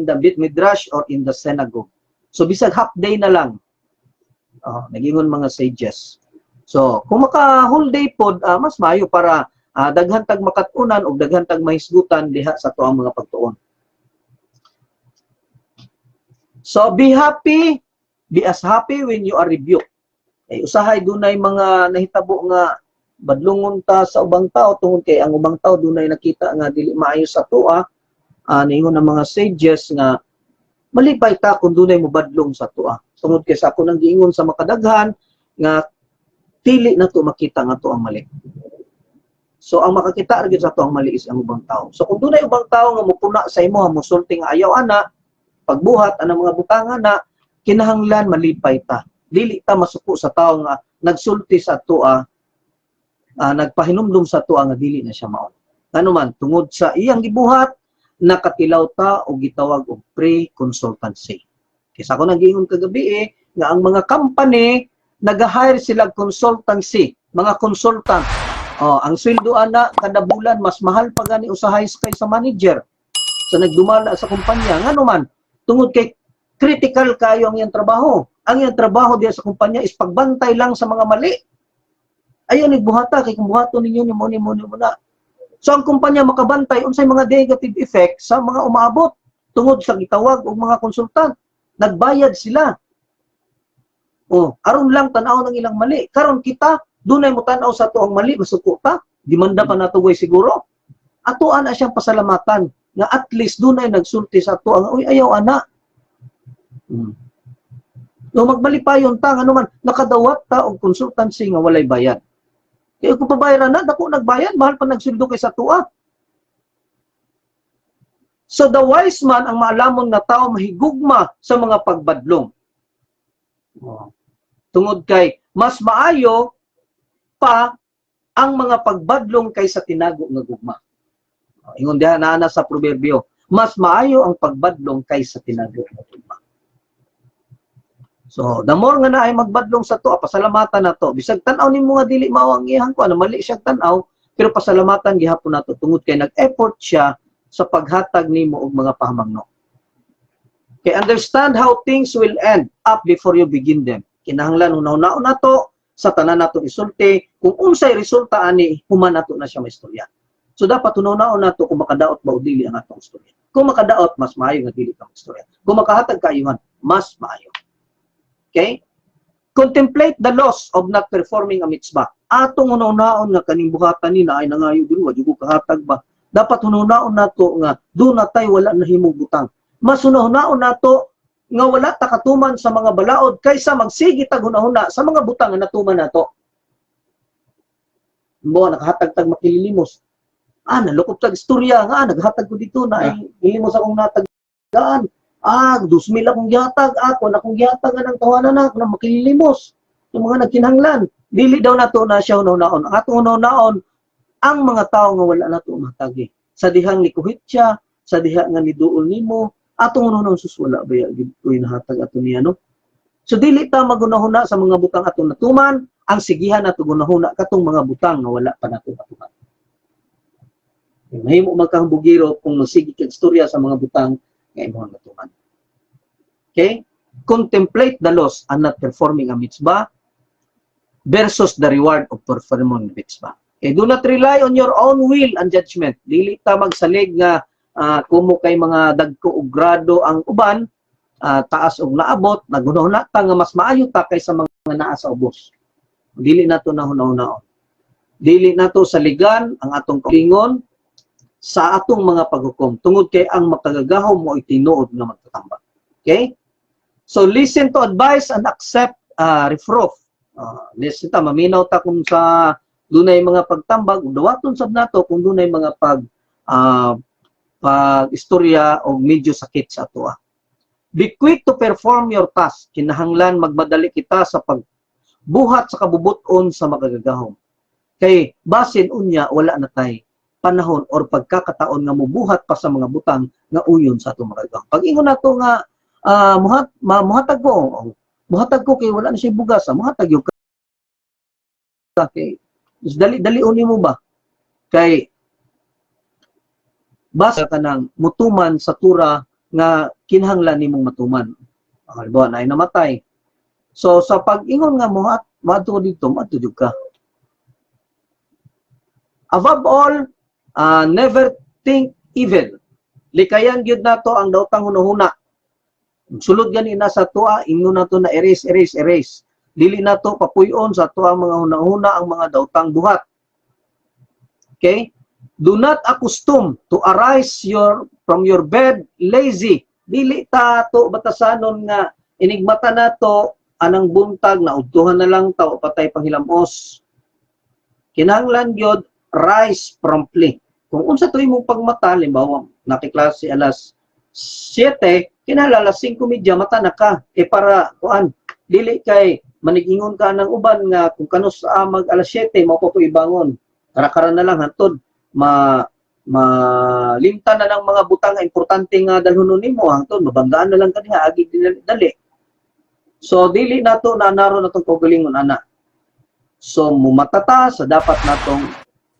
Speaker 1: the Bet Midrash or in the synagogue. So bisag half day na lang. Nagingon mga sages. So kung maka whole day pod, mas maayo para daghan tag makatunan ug daghan tag mahisgutan diha sa tuang mga pagtuon. So be happy, be as happy when you are rebuked. Usahay dunay mga nahitabo nga badlungon ta sa ubang tao tungod kay ang ubang tao dunay nakita nga dili maayo sa tuwa. Ningon ng mga sages nga malipay ta kung dunay mobadlong sa tuwa. Tungod kay sa ako nang giingon sa makadaghan nga dili na to makita nga to ang mali. So ang makakita ra gyud sa to ang mali is ang ubang tao. So kung dunay ubang tao nga mopuna sa imo mosulti nga ayaw ana pagbuhat anang mga butangan na kinahanglan malipay ta. Dili ta masuko sa tawo nga nagsulti sa tuwa, nagpahinumdum sa tuwa nga dili na siya mao. Ano man tungod sa iyang gibuhat nakatilaw ta o gitawag og pre-consultancy. Kaysa ako nag-ingon kagabi nga ang mga company nag-hire sila consultancy, mga consultant. Ang sweldo ana kada bulan mas mahal pa gani usahay kaysa manager. So nagdumala sa kumpanya ngano man tungod kay critical kayo ang iyang trabaho. Ang iyang trabaho diya sa kumpanya is pagbantay lang sa mga mali. Ayaw nigbuhata kay kung buhaton ninyo ni mo na. So ang kumpanya makabantay unsay mga negative effect sa mga umaabot tungod sa gitawag og mga konsultant. Nagbayad sila. Aron lang tan-aw ng ilang mali. Karon kita dunay mo tan-aw sa tuang mali, masuko ta. Demanda pa natugoy siguro. Ato ana siyang pasalamatan nga at least dunay nagsulti sa ato ang ayaw ana. No magbalipayon ta nga naman nakadawat ta og consultancy nga walay bayad. Kaya kung pabayaran na, dako nagbayad, mahal pa nagsildo kay sa tuwa. So the wise man ang maalamon nga tao mahigugma sa mga pagbadlong. Tungod kay mas maayo pa ang mga pagbadlong kaysa tinago nga gugma. Ingon diha na sa proverbio, mas maayo ang pagbadlong kaysa tinago nga gugma. So, the more nga na ay magbadlong sa to, pasalamatan na to. Bisag tanaw ni mga dili mao ang iyang kuan, mali siya tanaw, pero pasalamatan gihapon nato tungod kay nag-effort siya sa paghatag nimo og mga pahamangno. Okay, understand how things will end up before you begin them. Kinahanglan una-una nato sa tanan nato isulti kung unsay resulta ani human nato na siya maistorya. So dapat una-una nato kung makadaot ba o dili ang atong istorya. Kung makadaot, mas maayo nga dili kang istorya. Kung makahatag kaayuhan, mas maayo. Okay? Contemplate the loss of not performing a mitzvah. Atong una-unaon nga kaning buhatan ni na ay nangayo diri wa jud kahatag ba. Dapat una-unaon nato nga do natay wala na himong butang. Mas una-unaon nato nga wala ta katuman sa mga balaod kaysa magsigi tag hunahuna sa mga butang nga natuman nato. Mo nakahatag tag makililimos. Nalukop tag istorya nga naghatag ko dito na ay hilimos akong natagaan. 2,000 akong gihatag, ako na akong gihatag ng tawanan na, ako na makililimos. Yung mga nagkinahanglan. Dili daw nato na siya unaw-naon. Ang atong unaw-naon, ang mga tao nga wala nato matagi. Sa dihang nikuhit siya, sa diha nga niduol nimo, atong unaw-naon suswala ba yung nahatag ato niya, no? So dili ta magunahuna sa mga butang atong natuman, ang sigihan nato gunahuna katong mga butang nga wala pa nato natuman. Mahimo magkahambugiro kung masigi kag istorya sa mga butang nga imong natuman. Okay? Contemplate the loss and not performing a mitzvah versus the reward of performing a mitzvah. Okay? Do not rely on your own will and judgment. Dili ta magsalig nga kumo kay mga dagko og grado ang uban, taas og naabot, nagunahuna ta nga mas maayo ta kaysa mga naa sa ubos. Dili nato na hunahuna. Dili nato saligan ang atong kaugalingon sa atong mga paghukom tungod kay ang makagagahom mo itinuod nga magtatambak. Okay? So listen to advice and accept reproof. Listen ta maminaw ta kung sa dunay mga pagtambag, dawaton sab nato kung dunay mga istorya o medyo sakit sa ato. Be quick to perform your task. Kinahanglan magmadali kita sa pagbuhat sa kabubuton sa makagagahom. Kay basin unya wala na tay panahon or pagkakataon nga mubuhat pa sa mga butang nga uyon sa atong makagagahom. Pag ingon nato nga muhatag ko kay wala na siya bugas, muhatag yung kay dali uni mo ba kay basa ka ng mutuman sa tura nga kinahanglan nimong matuman. Halimbawa na ay namatay. So sa pag-ingon nga muhatag dito, matudyo ka. Above all, never think evil. Likayan gyud nato ang daotang hunahuna. Sulod gani na sa tuwa, ingon nato na erase. Dili nato papuyon sa tuwa mga hunahuna ang mga daotang buhat. Okay? Do not accustom to arise from your bed lazy. Dili ta to batasanon nga inigmata nato anang buntag na udtuhan na lang ta o patay panghilamos. Kinahanglan gyud rise promptly. Kung unsa to imong pagmata, limbawa nakiklase alas 7, kinahanglan alas 5:30 mata na ka. Para kuan, dili kay manigingon ka ng uban nga kung kanus mag alas 7 mao pa ibangon. Kara-kara na lang hantod malimtan na ng mga butang nga importante nga dalhunon nimo hangtod mabanggaan na lang kaniya agi dali. So dili nato na naron natong kaugalingon ana. So mumatata sa dapat natong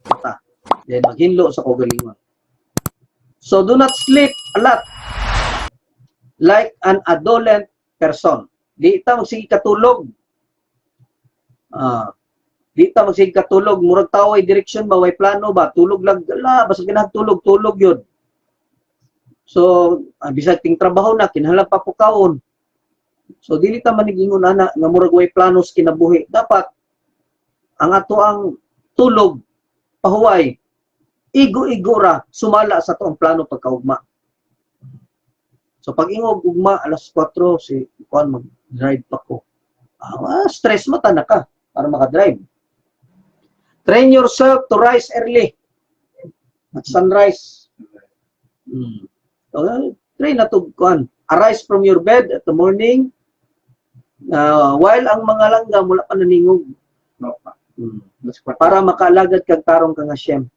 Speaker 1: mata. Then maghinlo sa kaugalingon. So do not sleep a lot like an adolescent person. Di ta magsige katulog. Di ta magsig katulog, murag tao ay direksyon ba, way plano ba, tulog lang, basta kinahangtulog, tulog yun. So, bisag ting trabaho na, kinahanglan pa pukaon. So, dili ta manigingon ana, nga murag way planos kinabuhi. Dapat, ang ato ang tulog, pahuway, igo-igo ra, sumala sa toong plano pagkaugma. So, pag ingog ugma, alas 4, si Juan, mag-drive pa ko. Stress mata na ka para makadrive. Train yourself to rise early. At sunrise. So, train na to, Juan. Arise from your bed at the morning. While ang mga langga mula pa naningog. Para makaalagad kag tarong kang Hashem.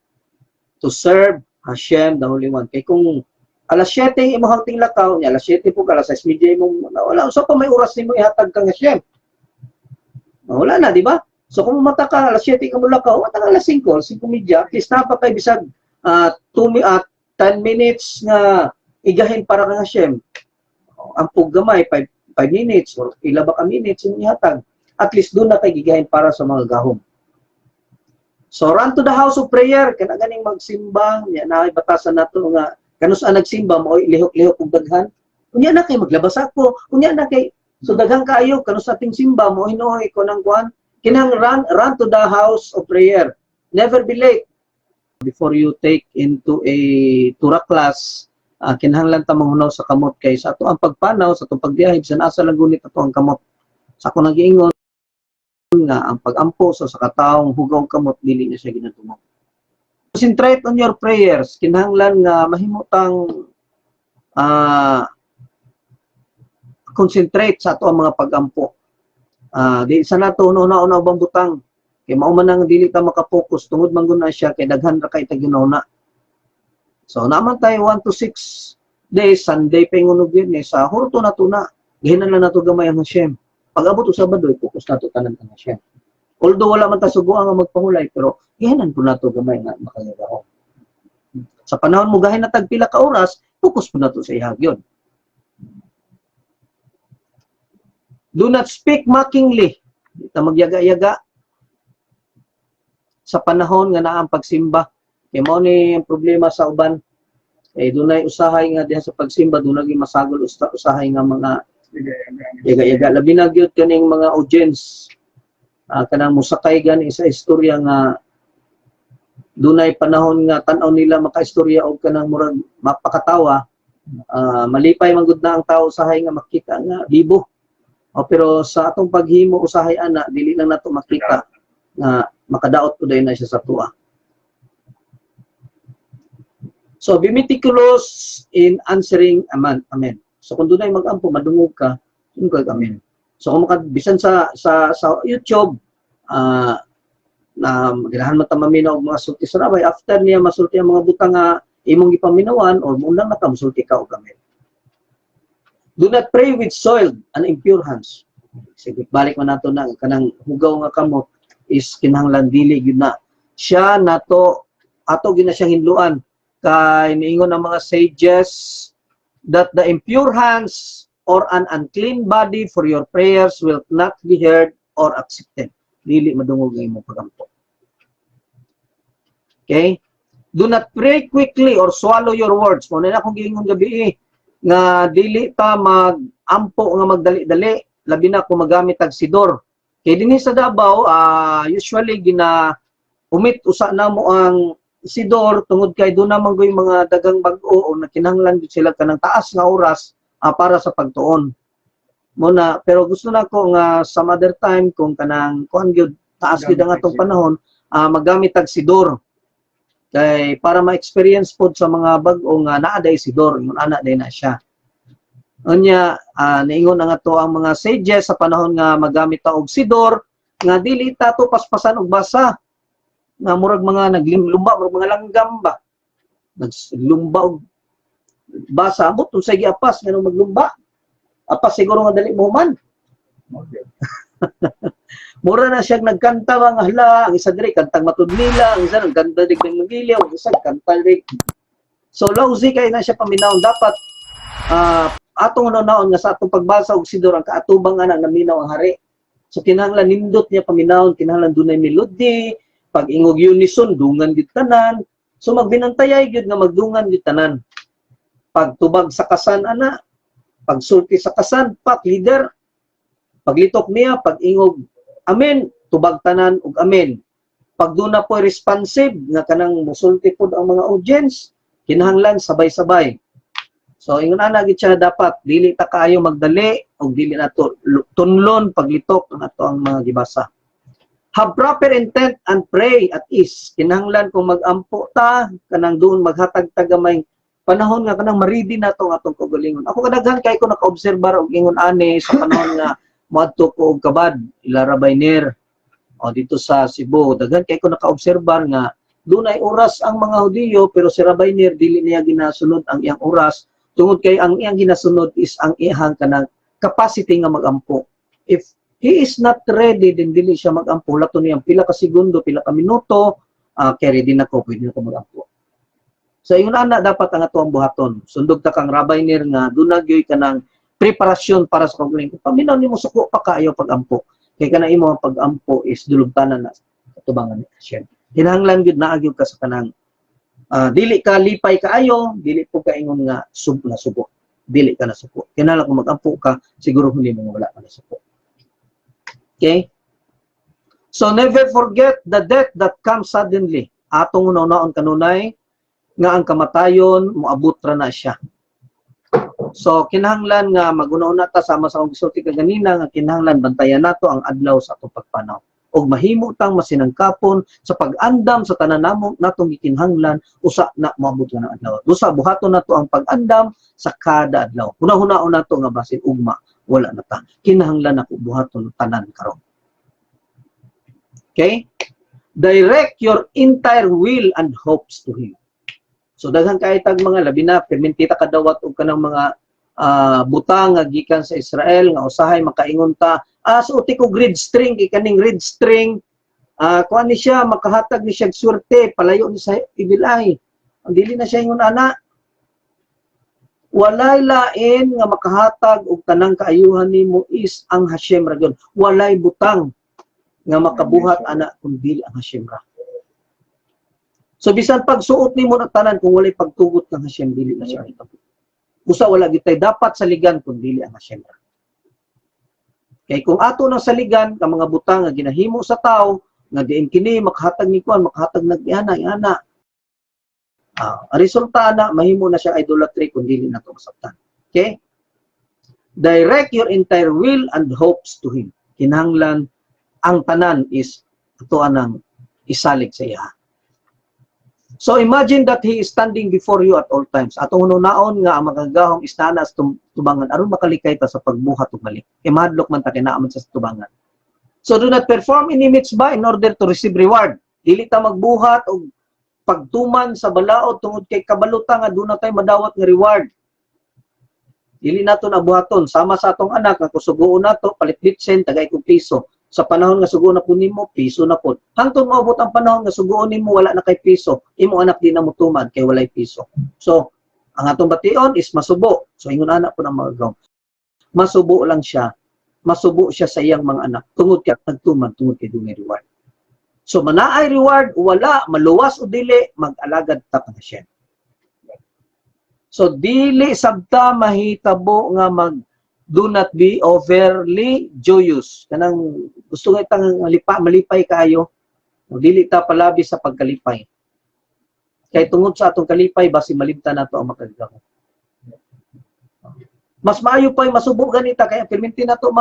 Speaker 1: To serve Hashem, the Holy One. Kaya kung alas 7 imong hangting lakaw, alas 7 po, alas 6:30 imong wala. So, pa may oras nimo ihatag kang Hashem. Wala na, di ba? So, kung mata ka, alas 7 ka mula ka, mata ka alas 5, 5:30, at least napatay bisag 10 minutes na igahin para kang Hashem. Ang puggamay, 5 minutes, or ila ba ka minutes yung ihatag. At least doon na kay gigahin para sa mga gahom. So, run to the house of prayer. Kana ganing magsimba, na batasan na to nga, kanusaan nagsimba, mo lihok-lihok kong daghan. Kunya na kay maglabas ako, kunya na kay, so daghang kaayo, kanusaan ating simba, mo hinuhi ko ng kuhan, kinang run to the house of prayer. Never be late. Before you take into a tura class, kinahanglan ta manghunaw sa kamot kay sa ato ang pagpanaw, sa atong pagbiyahe, sa nasa lang gunit ato ang kamot. Sa ako nag-iingon nga ang pag-ampo sa kataong hugaw kamot, dili na siya ginatungog. Concentrate on your prayers. Kinahanglan nga mahimutang concentrate sa ato ang mga pag-ampo. Di sa nato una-una ubang butang kay mao man ang dili ta makapokus tungod man guna siya kay daghan ra kay taginuna. So naman tayo 1 to 6 days, Sunday pa yung Biyernes, sa hurto na to na gihinan lang nato gamay ang Hashem. Pag abot sa Sabado, fokus nato tanan ang Hashem. Although wala man ta subuan nga magpahulay, pero gihinan po nato gamay nga makagahom. Sa panahon mo gahin na tagpila ka oras, fokus po nato sa ihagyon. Do not speak mockingly. Di ta magyaga-yaga sa panahon nga naa ang pagsimba. Kaya mo ni ang problema sa uban. Dunay usahay nga diha sa pagsimba, dunay masagol usahay nga mga yaga-yaga. Labi na gyud kaning mga audience. Kanang musakay gani sa istorya nga dunay panahon nga tan-aw nila makaistorya og kanang murag mapakatawa. Malipay man gud na ang tao usahay nga makita nga bibo. Pero sa atong paghimo usahay ana, dili lang nato makita na makadaot po dahil na siya sa tuwa. So, be meticulous in answering amen. So, kung doon ay mag-ampo, madungog ka, yun ka amen. So, kung makabisan sa YouTube, na ganahan mo tamaminaw ang mga sulti sa rabay, after niya masulti ang mga butang nga imong ipaminawan, o mundang na masulti ka o amen. Do not pray with soiled and impure hands. Sige, balik mo nato na kanang hugaw nga kamot is kinahanglan dili gyud na. Siya nato ato gina siya hinluan kay niingon ang mga sages that the impure hands or an unclean body for your prayers will not be heard or accepted. Dili madungog ang imong pagampo. Okay? Do not pray quickly or swallow your words. Mo na akong giingon gabi nga dili ta mag-ampo nga magdali-dali, labi na kung magamit tag sidor. Kay dinhi sa Davao, usually umit usa na mo ang sidor tungod kay do naman goy mga dagang bag-o o nakinahanglan sila kanang taas nga oras para sa pagtuon. Muna, pero gusto na ko nga some other time kung kanang kuan gyud taas gyud ang atong panahon, magamit tag sidor. Kay para ma-experience pod sa mga bag-o nga naa day sidor, yung ana day na siya. Unya, niingon nga to ang mga sages sa panahon nga magamit ta og sidor nga dili ta to paspasan og basa. Nga murag mga naglumba murag mga langgam ba. Naglumba og basa ambot unsay giapas nganong maglumba. Apas siguro nga dali mo man. Mura na siya nagkanta mga hala, ang isa diri kantang matudnila, ang isa nagkanta dig ng giliw, ang isa kanta dig. So lousy kay na siya paminaw dapat atong naon nga sa atong pagbasa og sidor ang kaatubang ana naminaw ang hari. So kinahanglan nindot niya paminawon, kinahanglan dunay melody, pag ingog unison dungan gid tanan. So magbinantayay gyud nga magdungan gid tanan. Pag tubag sa kasan ana, pag sulti sa kasan, pak leader. Paglitok niya, pag ingog amen, tubag tanan og amen. Pag duna po responsive nga kanang musulti pod ang mga audience, kinahanglan sabay-sabay. So ingon ana gid siya dapat dili ta kaayo magdali og dili nato tunlon paglitok nato ang mga gibasa. Have proper intent and pray at ease. Kinahanglan kung magampo ta kanang doon maghatag tagamay panahon nga kanang maridi nato ang atong kaugalingon. Ako kadaghan kay ko naka-obserbar og ingon ani sa panahon nga moadto ko og kabad ila Rabayner o dito sa Cebu. Daghan kay ko naka-obserbar nga dunay oras ang mga Hudiyo pero si Rabayner dili niya ginasunod ang iyang oras tungod kay ang iyang ginasunod is ang iyang kanang capacity nga magampo. If he is not ready din dili siya magampo lato niyang pila ka segundo, pila ka minuto, kay ready na ko pwede na ko magampo. So ingon ana dapat ang ato ang buhaton. Sundog ta kang Rabayner nga dunagyoy kanang preparasyon para sa kaugalingon. Paminaw nimo suko pa kaayo pag-ampo. Kay kana imo ang pag-ampo is dulugtanan na tubangan ni Hashem. Kinahanglan gyud naa gyud ka sa kanang dili ka lipay kaayo, dili po ka ingon nga subo. Dili ka na suko. Kinahanglan kung mag-ampo ka, siguro hindi mo wala ka na suko. Okay? So never forget the death that comes suddenly. Atong una-unaon kanunay nga ang kamatayon moabot ra na siya. So kinahanglan nga maguna-una ta sama sa akong gisulti kaganina nga kinahanglan bantayan nato ang adlaw sa atong pagpanaw og mahimo tang masinangkapon sa pag-andam sa tanan namo natong gikinahanglan usa na moabot nga adlaw. Usa buhaton nato ang pag-andam sa kada adlaw. Hunahuna-on nato nga basin ugma wala na ta. Kinahanglan ako buhaton tanan karon. Okay? Direct your entire will and hopes to Him. So daghan kay tag mga labi na permentita kadawat og kanang mga butang nga gikan sa Israel nga usahay makaingon ta suoti ko grid string kaning grid string kuan ni siya makahatag ni siya swerte palayo ni sa ibilay. Ang dili na siya ingon ana. Walay lain nga makahatag og tanang kaayuhan nimo is ang Hashem ra gyud. Walay butang nga makabuhat ana kun dili ang Hashem ra. So bisan pagsuot nimo na tanan kung walay pagtugot kang Hashem dili na siya ito. Usa wala gitay dapat saligan kun dili ang Hashem. Kay kung ato nang saligan ka mga butang nga ginahimo sa tao nga diin kini makahatag ni kuan makahatag nag-ana. Ang resulta na mahimo na siya idolatry kun dili nato masabtan. Okay? Direct your entire will and hopes to Him. Kinahanglan ang tanan is ato anang isalig sa iya. So imagine that He is standing before you at all times. Atong hunaon nga ang magagahom istana sa tubangan aron makalikay ta sa pagbuhat ug balik. Kay mahadlok man ta kinaaman sa tubangan. So do not perform any mitzvah in order to receive reward. Dili ta magbuhat og pagtuman sa balaod tungod kay kabaluta nga do na tay madawat nga reward. Dili nato na buhaton sama sa atong anak nga kusugoon nato palit-litsen tagay kog piso. Sa panahon nga sugo na po nimo, piso na po. Hangtod maabot ang panahon nga sugoon nimo wala na kay piso, imo anak di na mutuman kay walay piso. So, ang atong bation is masubo. So, ingon anak po ng mga gaw. Masubo lang siya. Masubo siya sa iyang mga anak. Tungod kay nagtuman, tungod kay dunay reward. So, manaay reward, wala, maluwas o dili, mag-alagad ta ka na siya. So, dili sabta mahitabo nga do not be overly joyous. Kanang gusto nga itang malipay kayo. Dili ta palabi sa pagkalipay. Kay tungod sa atong kalipay, basi malimtan nato ang makagahom. Mas maayo pa masubo ganita kaya perminti nato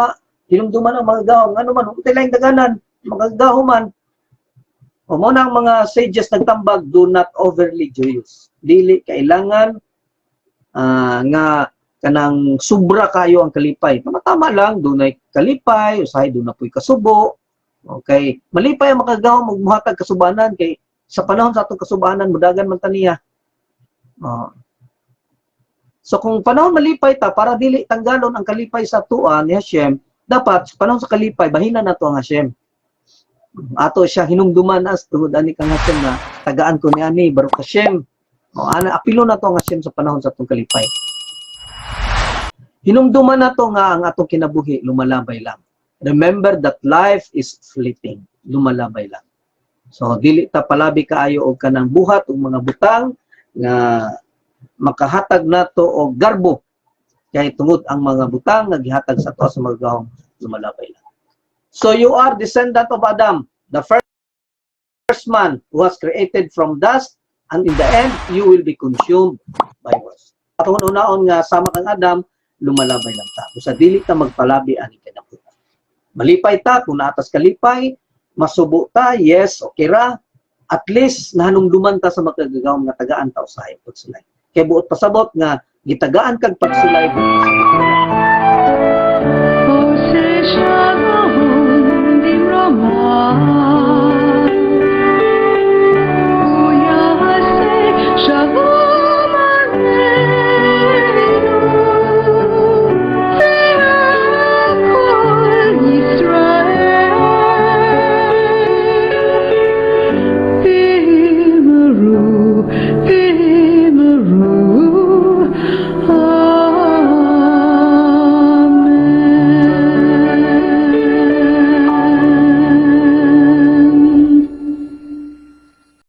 Speaker 1: hinumduman ang mga gahom. Ano man, utay lang daganan, mga gahoman. O mo na ang mga sages nagtambag, do not overly joyous. Dili kailangan nga kanang sobra kayo ang kalipay. Tama lang, dunay kalipay, usahay doon na po'y kasubo. Okay. Malipay ang makagahom, magmuhatag kasubanan, kay sa panahon sa atong kasubanan, mudagan man taniya. So kung panahon malipay ta, para dili tanggalon ang kalipay sa tuwa ni Hashem, dapat sa panahon sa kalipay, bahinan na to ang Hashem. Ato siya hinumduman as tungod ani kang Hashem na tagaan ko ni ani, Baruch Hashem. Apilo na to ang Hashem sa panahon sa atong kalipay. Hinumduman na to nga ang atong kinabuhi lumalabay lang. Remember that life is fleeting. Lumalabay lang. So, dili ta palabi kaayo og kanang buhat og mga butang nga makahatag nato og garbo. Kay tungod ang mga butang nga gihatag sa to sa mga gahom, lumalabay lang. So, you are descendant of Adam, the first man who was created from dust, and in the end, you will be consumed by rust. Atong unaon nga sama kang Adam, lumalabay lang ta. Sa dili ta magpalabi ani kinabuhi. Malipay ta, kung naatas kalipay, masubo ta, yes, okay ra. At least, nahanumduman ta sa magkagagawang nga tagaan ta usahay pagsulay. Kaya buot pasabot nga, gitagaan kag pagsulay.
Speaker 2: Timaru